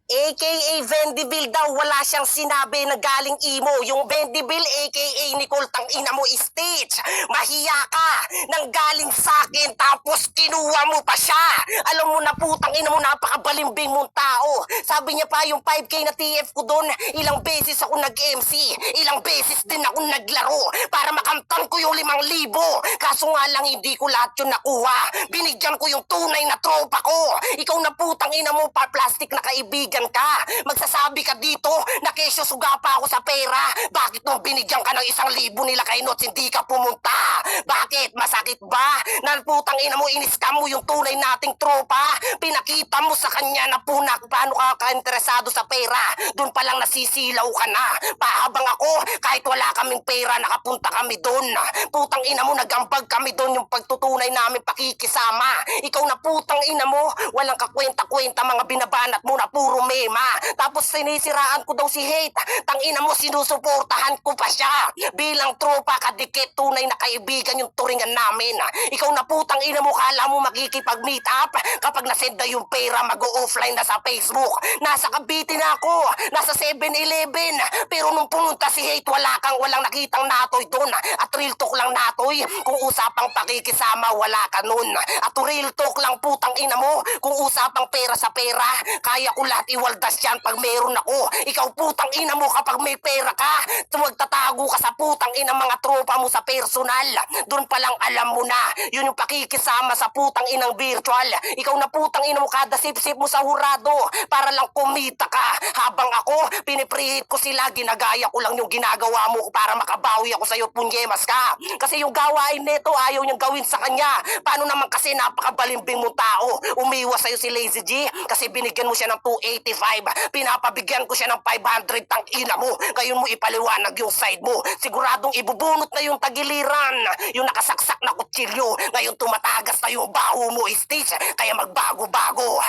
AKA Vendiville daw, wala siyang sinabi na galing imo. Yung Vendiville, AKA Nicole, tang ina mo, Stitch. Mahiya ka nang galing sa akin, tapos kinuha mo pa siya. Alam mo na, putang ina mo, napakabalimbing mong tao. Sabi niya pa, yung 5K na TF ko doon, ilang beses ako nag-MC, ilang beses din ako naglaro para makamtan ko yung 5,000. Kaso nga lang, hindi ko lahat yun nakuha. Binigyan ko yung tunay na tropa ko. Ikaw na, putang ina mo, pa-plastic na kaibigan ka. Magsasabi ka dito na kesyo suga pa ako sa pera. Bakit nung binigyan ka ng 1,000 nila kay Nots, hindi ka pumunta? Bakit? Masakit ba? Na putang ina mo, in-scam mo yung tunay nating tropa? Pinakita mo sa kanya na paano ka ka-interesado sa pera. Doon pa lang nasisilaw ka na. Pahabang ako, kahit wala kaming pera, nakapunta kami doon. Putang ina mo, nagambag kami doon yung pagtutunay namin pakikisama. Ikaw na, putang ina mo, walang kakwenta-kwenta, mga binabanat mo na puro mema. Tapos sinisiraan ko daw si Hate. Tangina mo, sinusuportahan ko pa siya. Bilang tropa, kadikit, tunay na kaibigan yung turingan namin. Ikaw na, putang ina mo, kala mo makikipag-meet up kapag nasend na yung pera, mag-o-offline na sa Facebook. Nasa Cavite na ako, nasa 7-Eleven. Pero nung pumunta si Hate, walang nakitang Natoy doon. At real talk lang, Natoy, kung usapang pakikisama, wala ka nun. At real talk lang, putang ina mo, kung usapang pera sa pera, kaya ko lahat iwaldas yan pag meron ako. Ikaw, putang ina mo, kapag may pera ka, magtatago ka sa putang ina mga tropa mo sa personal. Doon pa lang alam mo na, yun yung pakikisama sa putang inang virtual. Ikaw na, putang ina mo, kada sip-sip mo sa hurado para lang kumita ka. Habang ako, piniprihit ko sila, ginagaya ko lang yung ginagawa mo para makabawi ako sa'yo, punyemas ka. Kasi yung gawain neto, ayaw niyang gawin sa kanya. Paano naman kasi napakabalimbing mo tao? Umiwas sa'yo si Lazy G kasi binigyan mo siya ng 285. Pinapabigyan ko siya ng 500, tang ina mo. Ngayon mo ipaliwanag yung side mo. Siguradong ibubunot na yung tagiliran, yung nakasaksak na kutsilyo. Ngayon tumatagas na yung baho mo, Stitch. Kaya magbago-bago.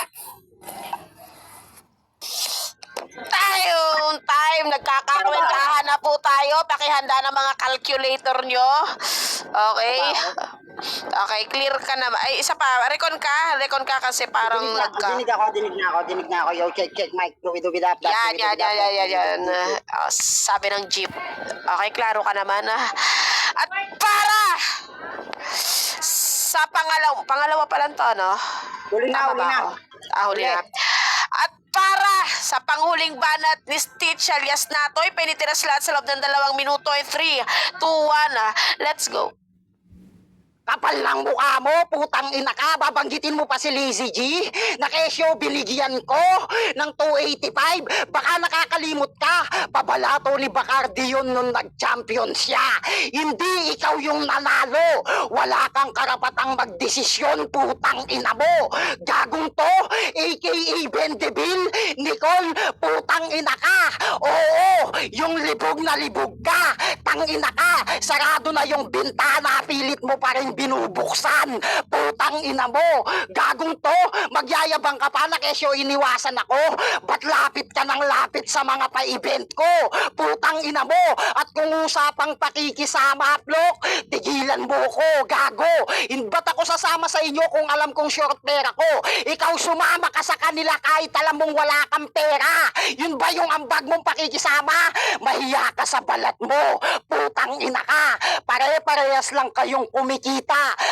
Time, nagkakakwentahan na po tayo. Pakihanda ng mga calculator nyo. Okay? Okay, clear ka na. Ay, isa pa, recon ka kasi parang Dinig na ako. Yo, check, mic. Dubi up. Yan. Sabi ng jeep. Okay, klaro ka naman. At para sa pangalawa pa lang to, no? Huli na. Huli na. At para sa panghuling banat ni Stitch alias Natoy, pinitiras lahat sa loob ng 2 minuto. 3, 2, 1, let's go. Kapal ng mukha mo, putang ina ka, babanggitin mo pa si Lazy G, na kesyo binigyan ko ng 285, baka nakakalimot ka, pabalato ni Bacardi yun nung nag-champion siya, hindi ikaw yung nanalo, wala kang karapatang magdesisyon, putang ina mo, gagong to, aka Vendeville, Nicole, putang ina ka, oo, yung libog na libog ka, tang ina ka, sarado na yung bintana, pilit mo pa rin binubuksan. Putang ina mo. Gagong to. Magyayabang ka pa na kesyo iniwasan ako. Ba't lapit ka ng lapit sa mga pa-event ko? Putang ina mo. At kung usapang pakikisama, Plok, tigilan mo ko. Gago. Ba't ako sasama sa inyo kung alam kong short pera ko? Ikaw sumama ka sa kanila kahit alam mong wala kang pera. Yun ba yung ambag mong pakikisama? Mahiya ka sa balat mo. Putang ina ka. Pare-parehas lang kayong kumikita.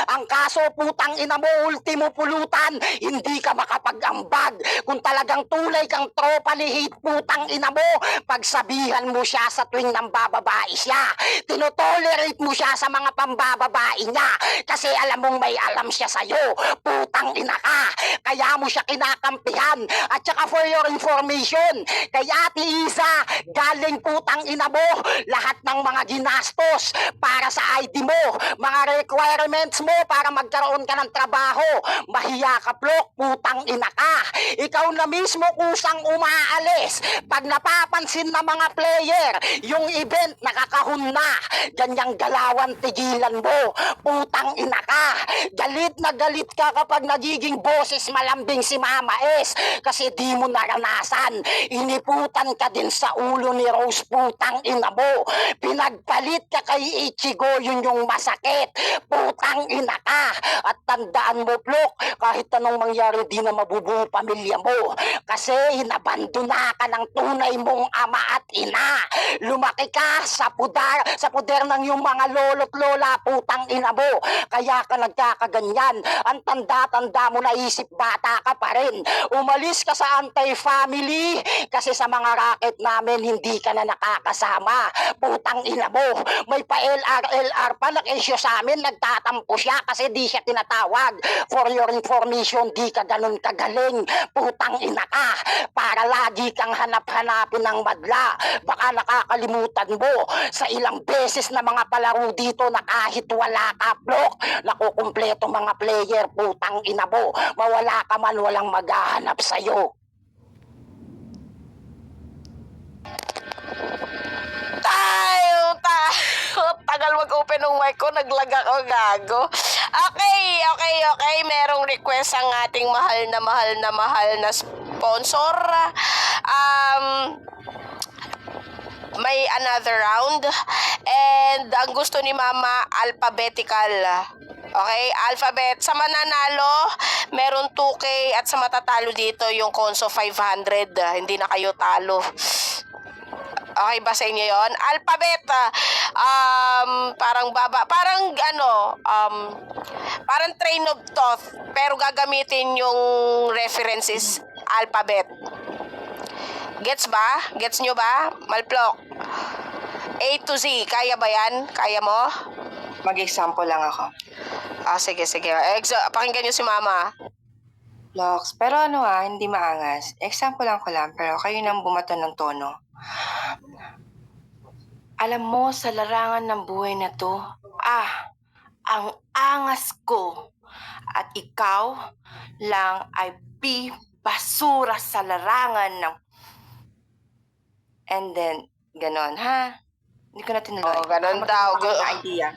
Ang kaso, putang ina mo, ultimo pulutan, hindi ka makapag-ambag. Kung talagang tulay kang tropa ni Hate, putang ina mo, pagsabihan mo siya sa tuwing nambababae siya. Tinotolerate mo siya sa mga pambababae niya kasi alam mong may alam siya sa'yo. Putang ina ka. Kaya mo siya kinakampihan. At saka for your information, kay Ate Isa, galing putang ina mo, lahat ng mga ginastos para sa ID mo, mga requirements mo para magkaroon ka ng trabaho. Mahiya ka, Plok, putang ina ka. Ikaw na mismo kusang umaalis. Pag napapansin na mga player, yung event nakakahon na. Ganyang galawan, tigilan mo. Putang ina ka. Galit na galit ka kapag nagiging boses malambing si Mama S. Kasi di mo naranasan. Iniputan ka din sa ulo ni Rose, putang ina mo. nagpalit ka kay Ichigo, yun yung masakit. Putang ina ka. At tandaan mo, Plok, kahit anong mangyari, di na mabubuo pamilya mo. Kasi hinabandona ka ng tunay mong ama at ina. Lumaki ka sa puder ng yung mga lolo't lola, putang ina mo. Kaya ka nagkakaganyan. Ang tanda-tanda mo, naisip bata ka pa rin. Umalis ka sa anti-family kasi sa mga racket namin hindi ka na nakakasama. Putang ina mo, may pa-LR pa nag-issue sa amin, nagtatampo siya kasi di siya tinatawag. For your information, di ka ganun kagaling. Putang ina ka, para lagi kang hanap-hanapin ng madla. Baka nakakalimutan mo sa ilang beses na mga palaro dito na kahit wala ka, Plok, nakukumpleto mga player. Putang ina mo, mawala ka man, walang maghahanap sa'yo. Tagal mag-open ng mic ko, naglag ako, gago. Okay. Merong request ang ating mahal na sponsor. May another round. And ang gusto ni Mama, alphabetical. Okay, alphabet. Sa mananalo, meron 2K at sa matatalo dito yung Konso 500. Hindi na kayo talo. Okay ba sa inyo yun? Alphabet, parang parang train of thought, pero gagamitin yung references alphabet. Gets ba? Gets nyo ba? Malplok. A to Z, kaya ba yan? Kaya mo? Mag-example lang ako. Sige. Pakinggan nyo si Mama. Lox, pero hindi maangas. Example lang ko lang, pero kayo nang bumato ng tono. Alam mo, sa larangan ng buhay na to, ang angas ko. At ikaw lang ay basura sa larangan ng... And then, ganon, ha? Hindi ko na tinuloy. Ganon daw. Idea.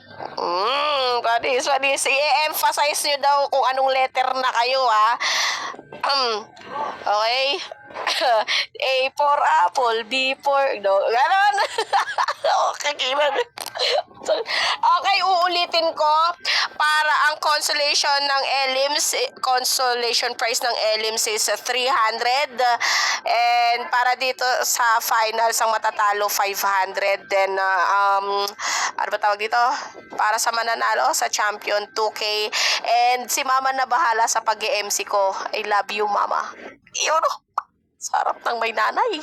Panis. I-emphasize nyo daw kung anong letter na kayo, ha? Okay? A for apple, B for... No, ganon. Okay, uulitin ko para ang consolation ng Elims, consolation prize ng Elims is 300 and para dito sa finals ang matatalo 500. Then ano ba tawag dito? Para sa mananalo sa champion 2K and si Mama na bahala sa pag-MC ko. I love you, Mama. Yun. Sarap ng may nanay.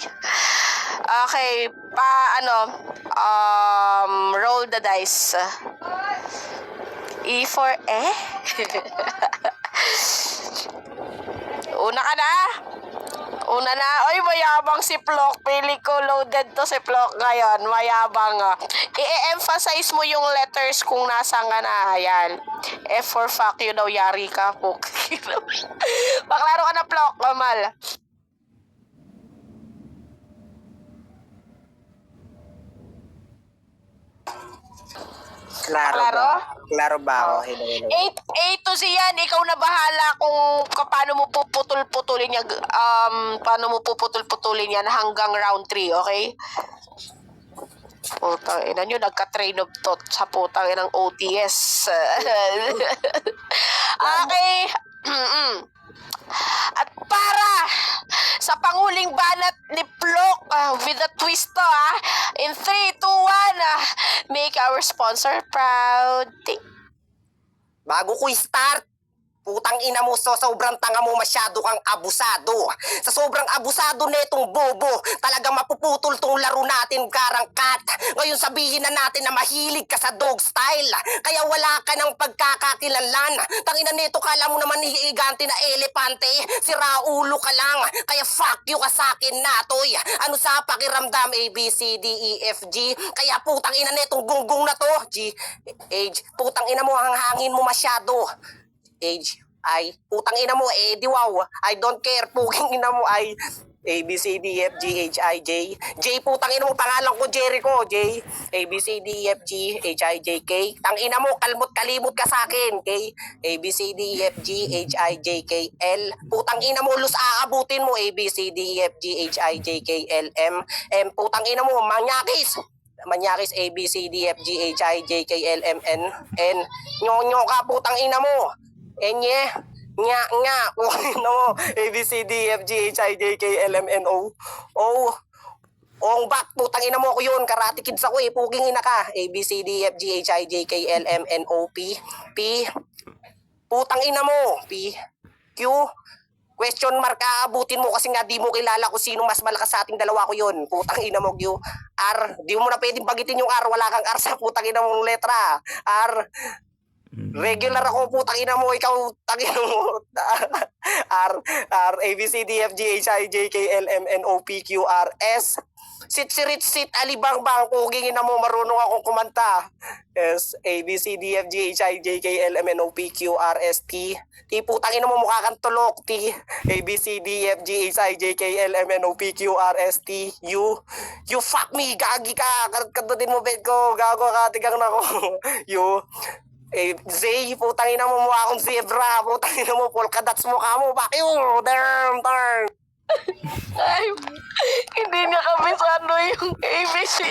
Okay, roll the dice. E for Una ka na? Una na. Oy, mayabang si Plok. Pili ko loaded to si Plok ngayon. Mayabang. I-emphasize mo yung letters kung nasaan ka na. Ayan. F for fuck you daw. Yari ka. Paklaro ka na, Plok. Kamal. Klaro ba ako? Hello. A to Z yan. Ikaw na bahala kung paano mo puputol-putulin yan. Paano mo puputol-putulin yan hanggang round 3, okay? Putang ina nyo, nagka-train of thought sa putang inang OTS. Okay. At para sa panguling banat ni Plok with a twist to, in 3, 2, 1, make our sponsor proud. Bago ko i-start, putang ina mo, sobrang tanga mo, masyado kang abusado. Sa sobrang abusado netong bobo, talagang mapuputol tong laro natin, karangkat. Ngayon sabihin na natin na mahilig ka sa dog style, kaya wala ka ng pagkakakilanlan. Tangina neto, kala mo naman hihiganti na elepante, siraulo ka lang, kaya fuck you ka sakin, natoy. Ano sa pakiramdam, A, B, C, D, E, F, G, kaya putang ina netong gunggong na to, G, H, putang ina mo, ang hangin mo masyado. H, I, putang ina mo, di wow, I don't care, puking ina mo, I, A, B, C, D, F, G, H, I, J, J, putang ina mo, pangalan ko, Jericho, J, A, B, C, D, F, G, H, I, J, K, tang ina mo, kalimot ka sa akin, K, A, B, C, D, F, G, H, I, J, K, L, putang ina mo, lus aabutin mo, A, B, C, D, F, G, H, I, J, K, L, M, putang ina mo, manyakis, Manyakis A, B, C, D, F, G, H, I, J, K, L, M, N, N. Nyo ka, putang ina mo. Enye. Nga. No. A, B, C, D, F, G, H, I, J, K, L, M, N, O. Ong bak, putang ina mo ko yun. Karate kids ako eh. Puging ina ka. A, B, C, D, F, G, H, I, J, K, L, M, N, O, P. P. Putang ina mo. P. Q. Question mark, aabutin mo kasi nga di mo kilala kung sino mas malakas sa ating dalawa ko yun. Putang ina mo, Q. R. Di mo na pwedeng bagitin yung R. Wala kang R sa putang ina mong letra. R. Regular ako, putang ina mo. Ikaw, tangina mo. R. A, B, C, D, F, G, H, I, J, K, L, M, N, O, P, Q, R, S. Sit, alibang bang. Pugingin na mo, marunong akong kumanta. S, A, B, C, D, F, G, H, I, J, K, L, M, N, O, P, Q, R, S, T. T, putang ina mo, mukha kang tulok. T, A, B, C, D, F, G, H, I, J, K, L, M, N, O, P, Q, R, S, T, U. You fuck me, gagi ka. Kantutin mo bed ko. Gago ka, tigang na ko. U. Z, putang ina mo, mukha akong zebra. Putang ina mo, polka dots mukha mo. Bakyo, darn. Ay, hindi niya kabisado yung ABC.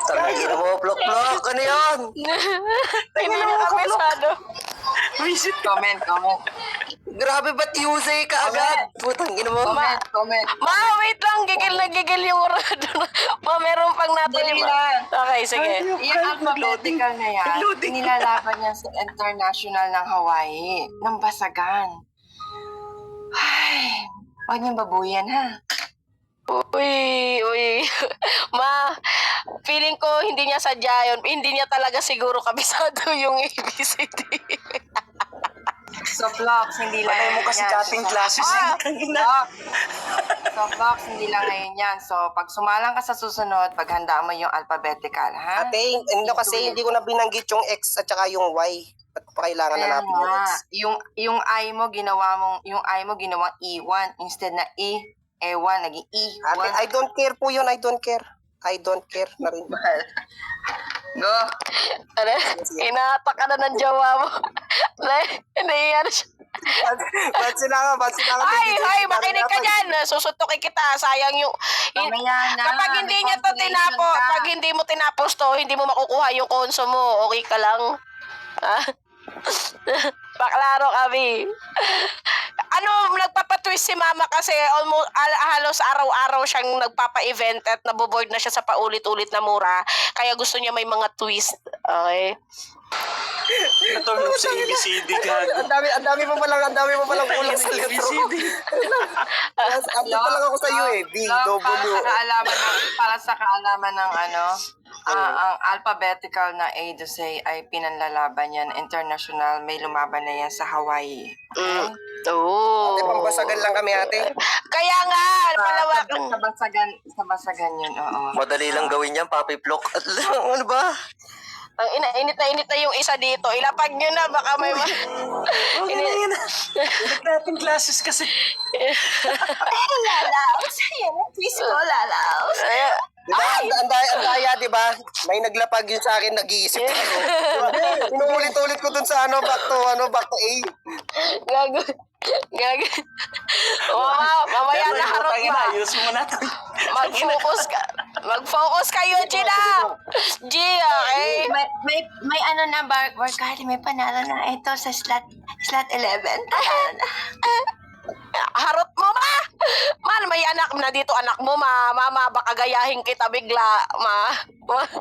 Tangina mo, plok-plok. Ano yun? Hindi niya kabisado. Comment. Grabe, ba't Yusay ka agad? Putang ina mo. Comment. Ma, wait lang. Gigil yung orado. Ma, meron pang natin. Dali lang. Okay, sige. Yung alphabetical na yan, nilalaban niya sa international ng Hawaii, ng basagan. Ay, huwag niyong babuyan, ha? Uy. Ma, feeling ko hindi niya sadya yun. Hindi niya talaga siguro kabisado yung ABCD. So, Vlogs, hindi lang Patay mo ngayon kasi yan. cutting classes. So, Vlogs, hindi lang ngayon yan. So, pag sumalang ka sa susunod, paghandaan mo yung alphabetical, ha? Ate, kasi hindi ko na binanggit yung X at saka yung Y. Ba't pa kailangan Kaya hanapin yung nga, X? yung I mo ginawang E1 instead na E1 naging E1. Ate, I don't care po yun. I don't care na rin. Go. Ano? Inatak ka na ng jowa mo. Naiyan siya. Ba't sinanga? Ay, makinig ka dyan. Susuntukin kita. Sayang yung... Mamaya na. Kapag hindi may niya to consolation tinapos, ka. pag hindi mo tinapos to, hindi mo makukuha yung konso mo. Okay ka lang? Ha? Paklaro kami. Nagpapatwist si mama kasi almost halos araw-araw siyang nagpapa-event at naboboard na siya sa paulit-ulit na mura. Kaya gusto niya may mga twist. Okay? Natulog sa ABCD ka. Ang dami pa palang kulang sa ABCD. Ate pa lang ako sa iyo eh. D, Love, W. para sa kaalaman ng ang alphabetical na A to Z ay pinanlalaban yan. International, may lumaban na yan sa Hawaii. Oo. Ate, pambasagan lang kami ate. Kaya nga, palawak. Sa basagan yun, oo. Madali lang gawin yan, Papi Plok. Ano ba? Ang init na yung isa dito. Ilapag nyo na, baka may... Cutting classes kasi. Lalaos. Ayan, please ko, lalaos. Diba? Ang daya, diba? May naglapag yun sa akin, nag-iisip ako. Inuulit-ulit ko dun sa back to A. Gago. Mamaya na harot Tangina, ba? ayusin mo na to. Mag-focus kayo, Gina. G, okay? May ano na, Barkali, may panalo na ito sa slot 11. Panalo na. Harot mo, ma! Man, may anak na dito, anak mo, ma. Mama, baka gayahin kita bigla, ma. Wag.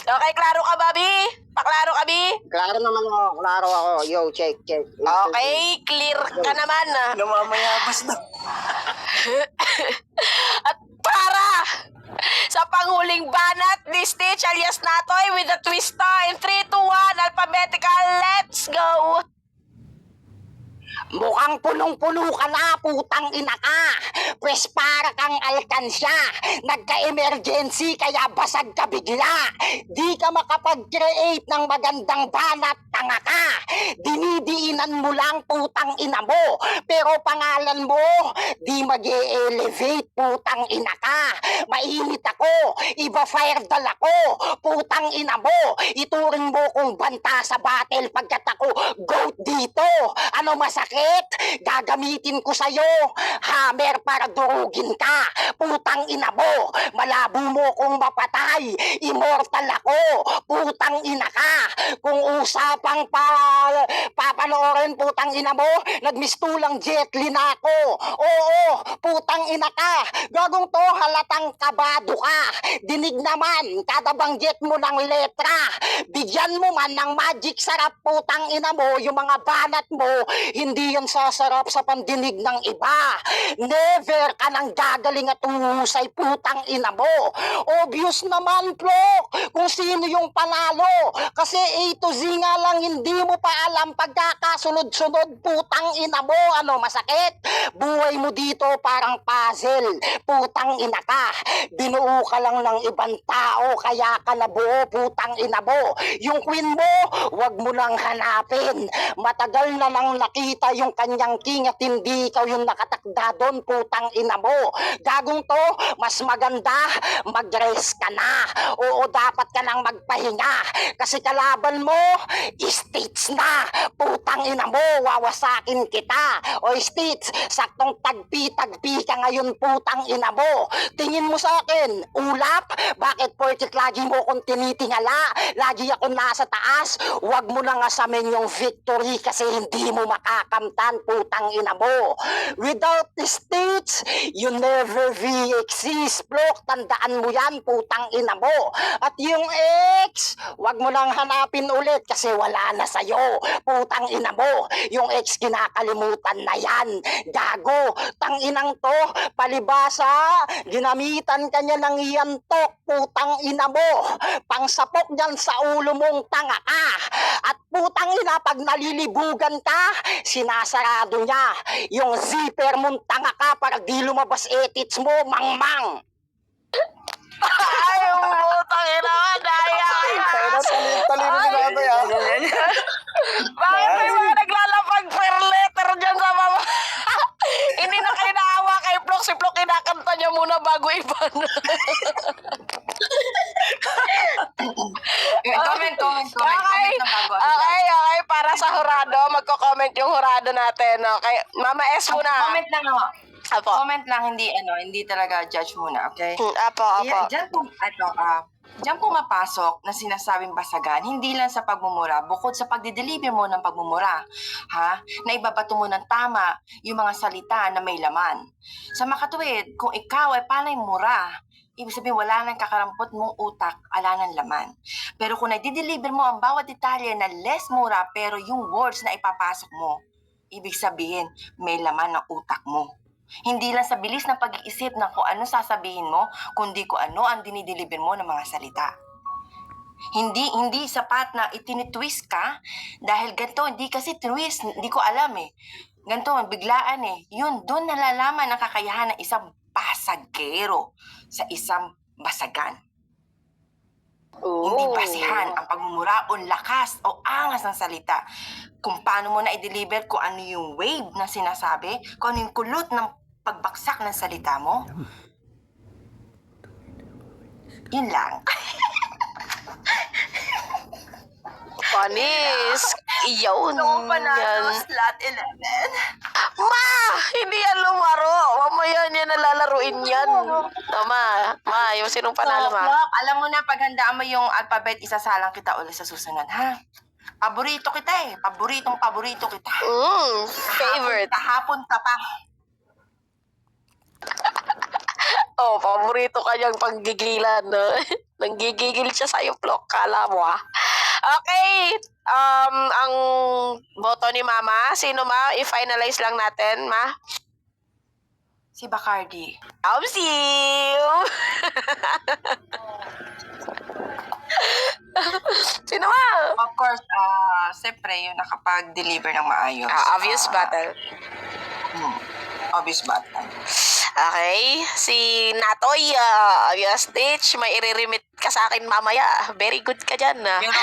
Okay, klaro ka, Bobby? Paklaro ka, Bi? Klaro naman ako. Klaro ako. Yo, check. Okay, clear ka naman. Namamayabas na. At para sa panghuling banat ni Stitch alias Natoy with a twista in 3, 2, 1, alphabetical, let's go! Mukhang punong-puno ka na, putang ina ka. Pwes para kang alkansya. Nagka-emergency kaya basag ka bigla. Di ka makapag-create ng magandang banat, tanga ka. Dinidiinan mo lang, putang ina mo. Pero pangalan mo, di mag-e-elevate, putang ina ka. Mainit ako iba firedal ako, putang ina mo, ituring mo kong banta sa battle pagkat ako goat dito. Ano masakit? Gagamitin ko sa'yo, hammer para durugin ka, putang ina mo, malabo mo kong mapatay, immortal ako, putang ina ka. Kung usapang papanoorin, putang ina mo, nagmistulang Jet Li na ako. Oo, putang ina ka. Gagong to, halatang kabado ka. Dinig naman, kada banggit mo ng letra. Bigyan mo man ng magic sarap, putang ina mo, yung mga banat mo, hindi yan sasarap sa pandinig ng iba. Never ka nang gagaling at uhusay, putang ina mo. Obvious naman, Plok, kung sino yung panalo. Kasi A to Z nga lang, hindi mo pa alam pagkakasunod-sunod, putang ina mo. Ano masakit? Buhay mo dito parang puzzle, putang ina ka. Binuo ka lang ng ibang tao, kaya ka nabuo, putang ina mo. Yung queen mo, wag mo nang hanapin. Matagal na nang nakita yung kanyang king at hindi ikaw yung nakatakda doon, putang ina mo. Gagong to, mas maganda, mag-rest ka na. Oo, dapat ka nang magpahinga. Kasi kalaban mo, states na. Putang ina mo, wawasakin kita. O states, saktong tagpi-tagpi ka ngayon, putang ina mo. Tingin mo sa akin, ulap? Bakit porket lagi mo kong tinitingala? Lagi ako nasa taas? Huwag mo nang asamin yung victory kasi hindi mo makakamtan, putang ina mo. Without the states, you never will exist, Plok. Tandaan mo yan, putang ina mo. At yung ex, wag mo nang hanapin ulit kasi wala na sa'yo, putang ina mo. Yung ex kinakalimutan na yan. Gago, tanginang to, palibasa, ginamitan ka niya ng iyantok, putang ina mo. Pangsapok niyan sa ulo mong tanga ka. At putang ina, pag nalilibugan ka, sinasarado niya yung zipper mong tanga ka para di lumabas etits mo, mangmang. Ay, putang ina mo, daya. Talino ni Babay, ah. Bakit may mga naglalapag per letter dyan sa mama? Hindi na kayo naawa kay Plok. Si Plok kinakanta niya muna bago iban. Comment Okay. na bago. Okay. Para sa hurado, magko-comment yung hurado natin. Okay. Mama S muna. Comment lang ako. Apo. Comment lang, hindi talaga judge muna, okay? Apo. Diyan pumapasok na sinasabing basagan, hindi lang sa pagmumura, bukod sa pagdideliver mo ng pagmumura, ha? Na ibabato mo ng tama yung mga salita na may laman. Sa makatuwid, kung ikaw ay panay mura, ibig sabihin wala nang kakarampot mong utak, ala ng laman. Pero kung nai-deliver mo ang bawat detalye na less mura, pero yung words na ipapasok mo, ibig sabihin may laman ng utak mo. Hindi lang sa bilis ng pag-iisip ng kung ano sasabihin mo, kundi kung ano ang dinideliver mo ng mga salita. Hindi sapat na itinitwist ka dahil ganito, hindi kasi twist, hindi ko alam eh. Ganito, biglaan eh. Yun, doon nalalaman ang kakayahan ng isang pasagero sa isang basagan. Hindi basihan ang pagmumura o lakas o angas ng salita. Kung paano mo na i-deliver, kung ano yung wave na sinasabi, kung ano yung kulot ng pagbaksak ng salita mo. Yun lang. Panis. Iyon. Yan. Slot 11. Ma! Hindi yan lumaro. Mamaya niya nalalaruin yan. Ma, yung sinong panalo, ma? Plok, alam mo na, paghandaan mo yung alphabet, isasalang kita ulit sa susunod, ha? Paborito kita eh. Paborito kita. Favorite. Kahapon ka pa. Oh, paborito ka niyang panggigilan, no? Nanggigigil siya sa'yo, Plok. Kala mo, ah. Okay. Ang boto ni Mama, sino, ma? I-finalize lang natin, ma? Si Bacardi. Siu! Sino, ma? Of course, siyempre, yung nakapag-deliver ng maayos. Obvious battle. Obvious battle. Okay, si Natoy, obvious stage, may i-remit ka sa akin mamaya. Very good ka dyan, Pero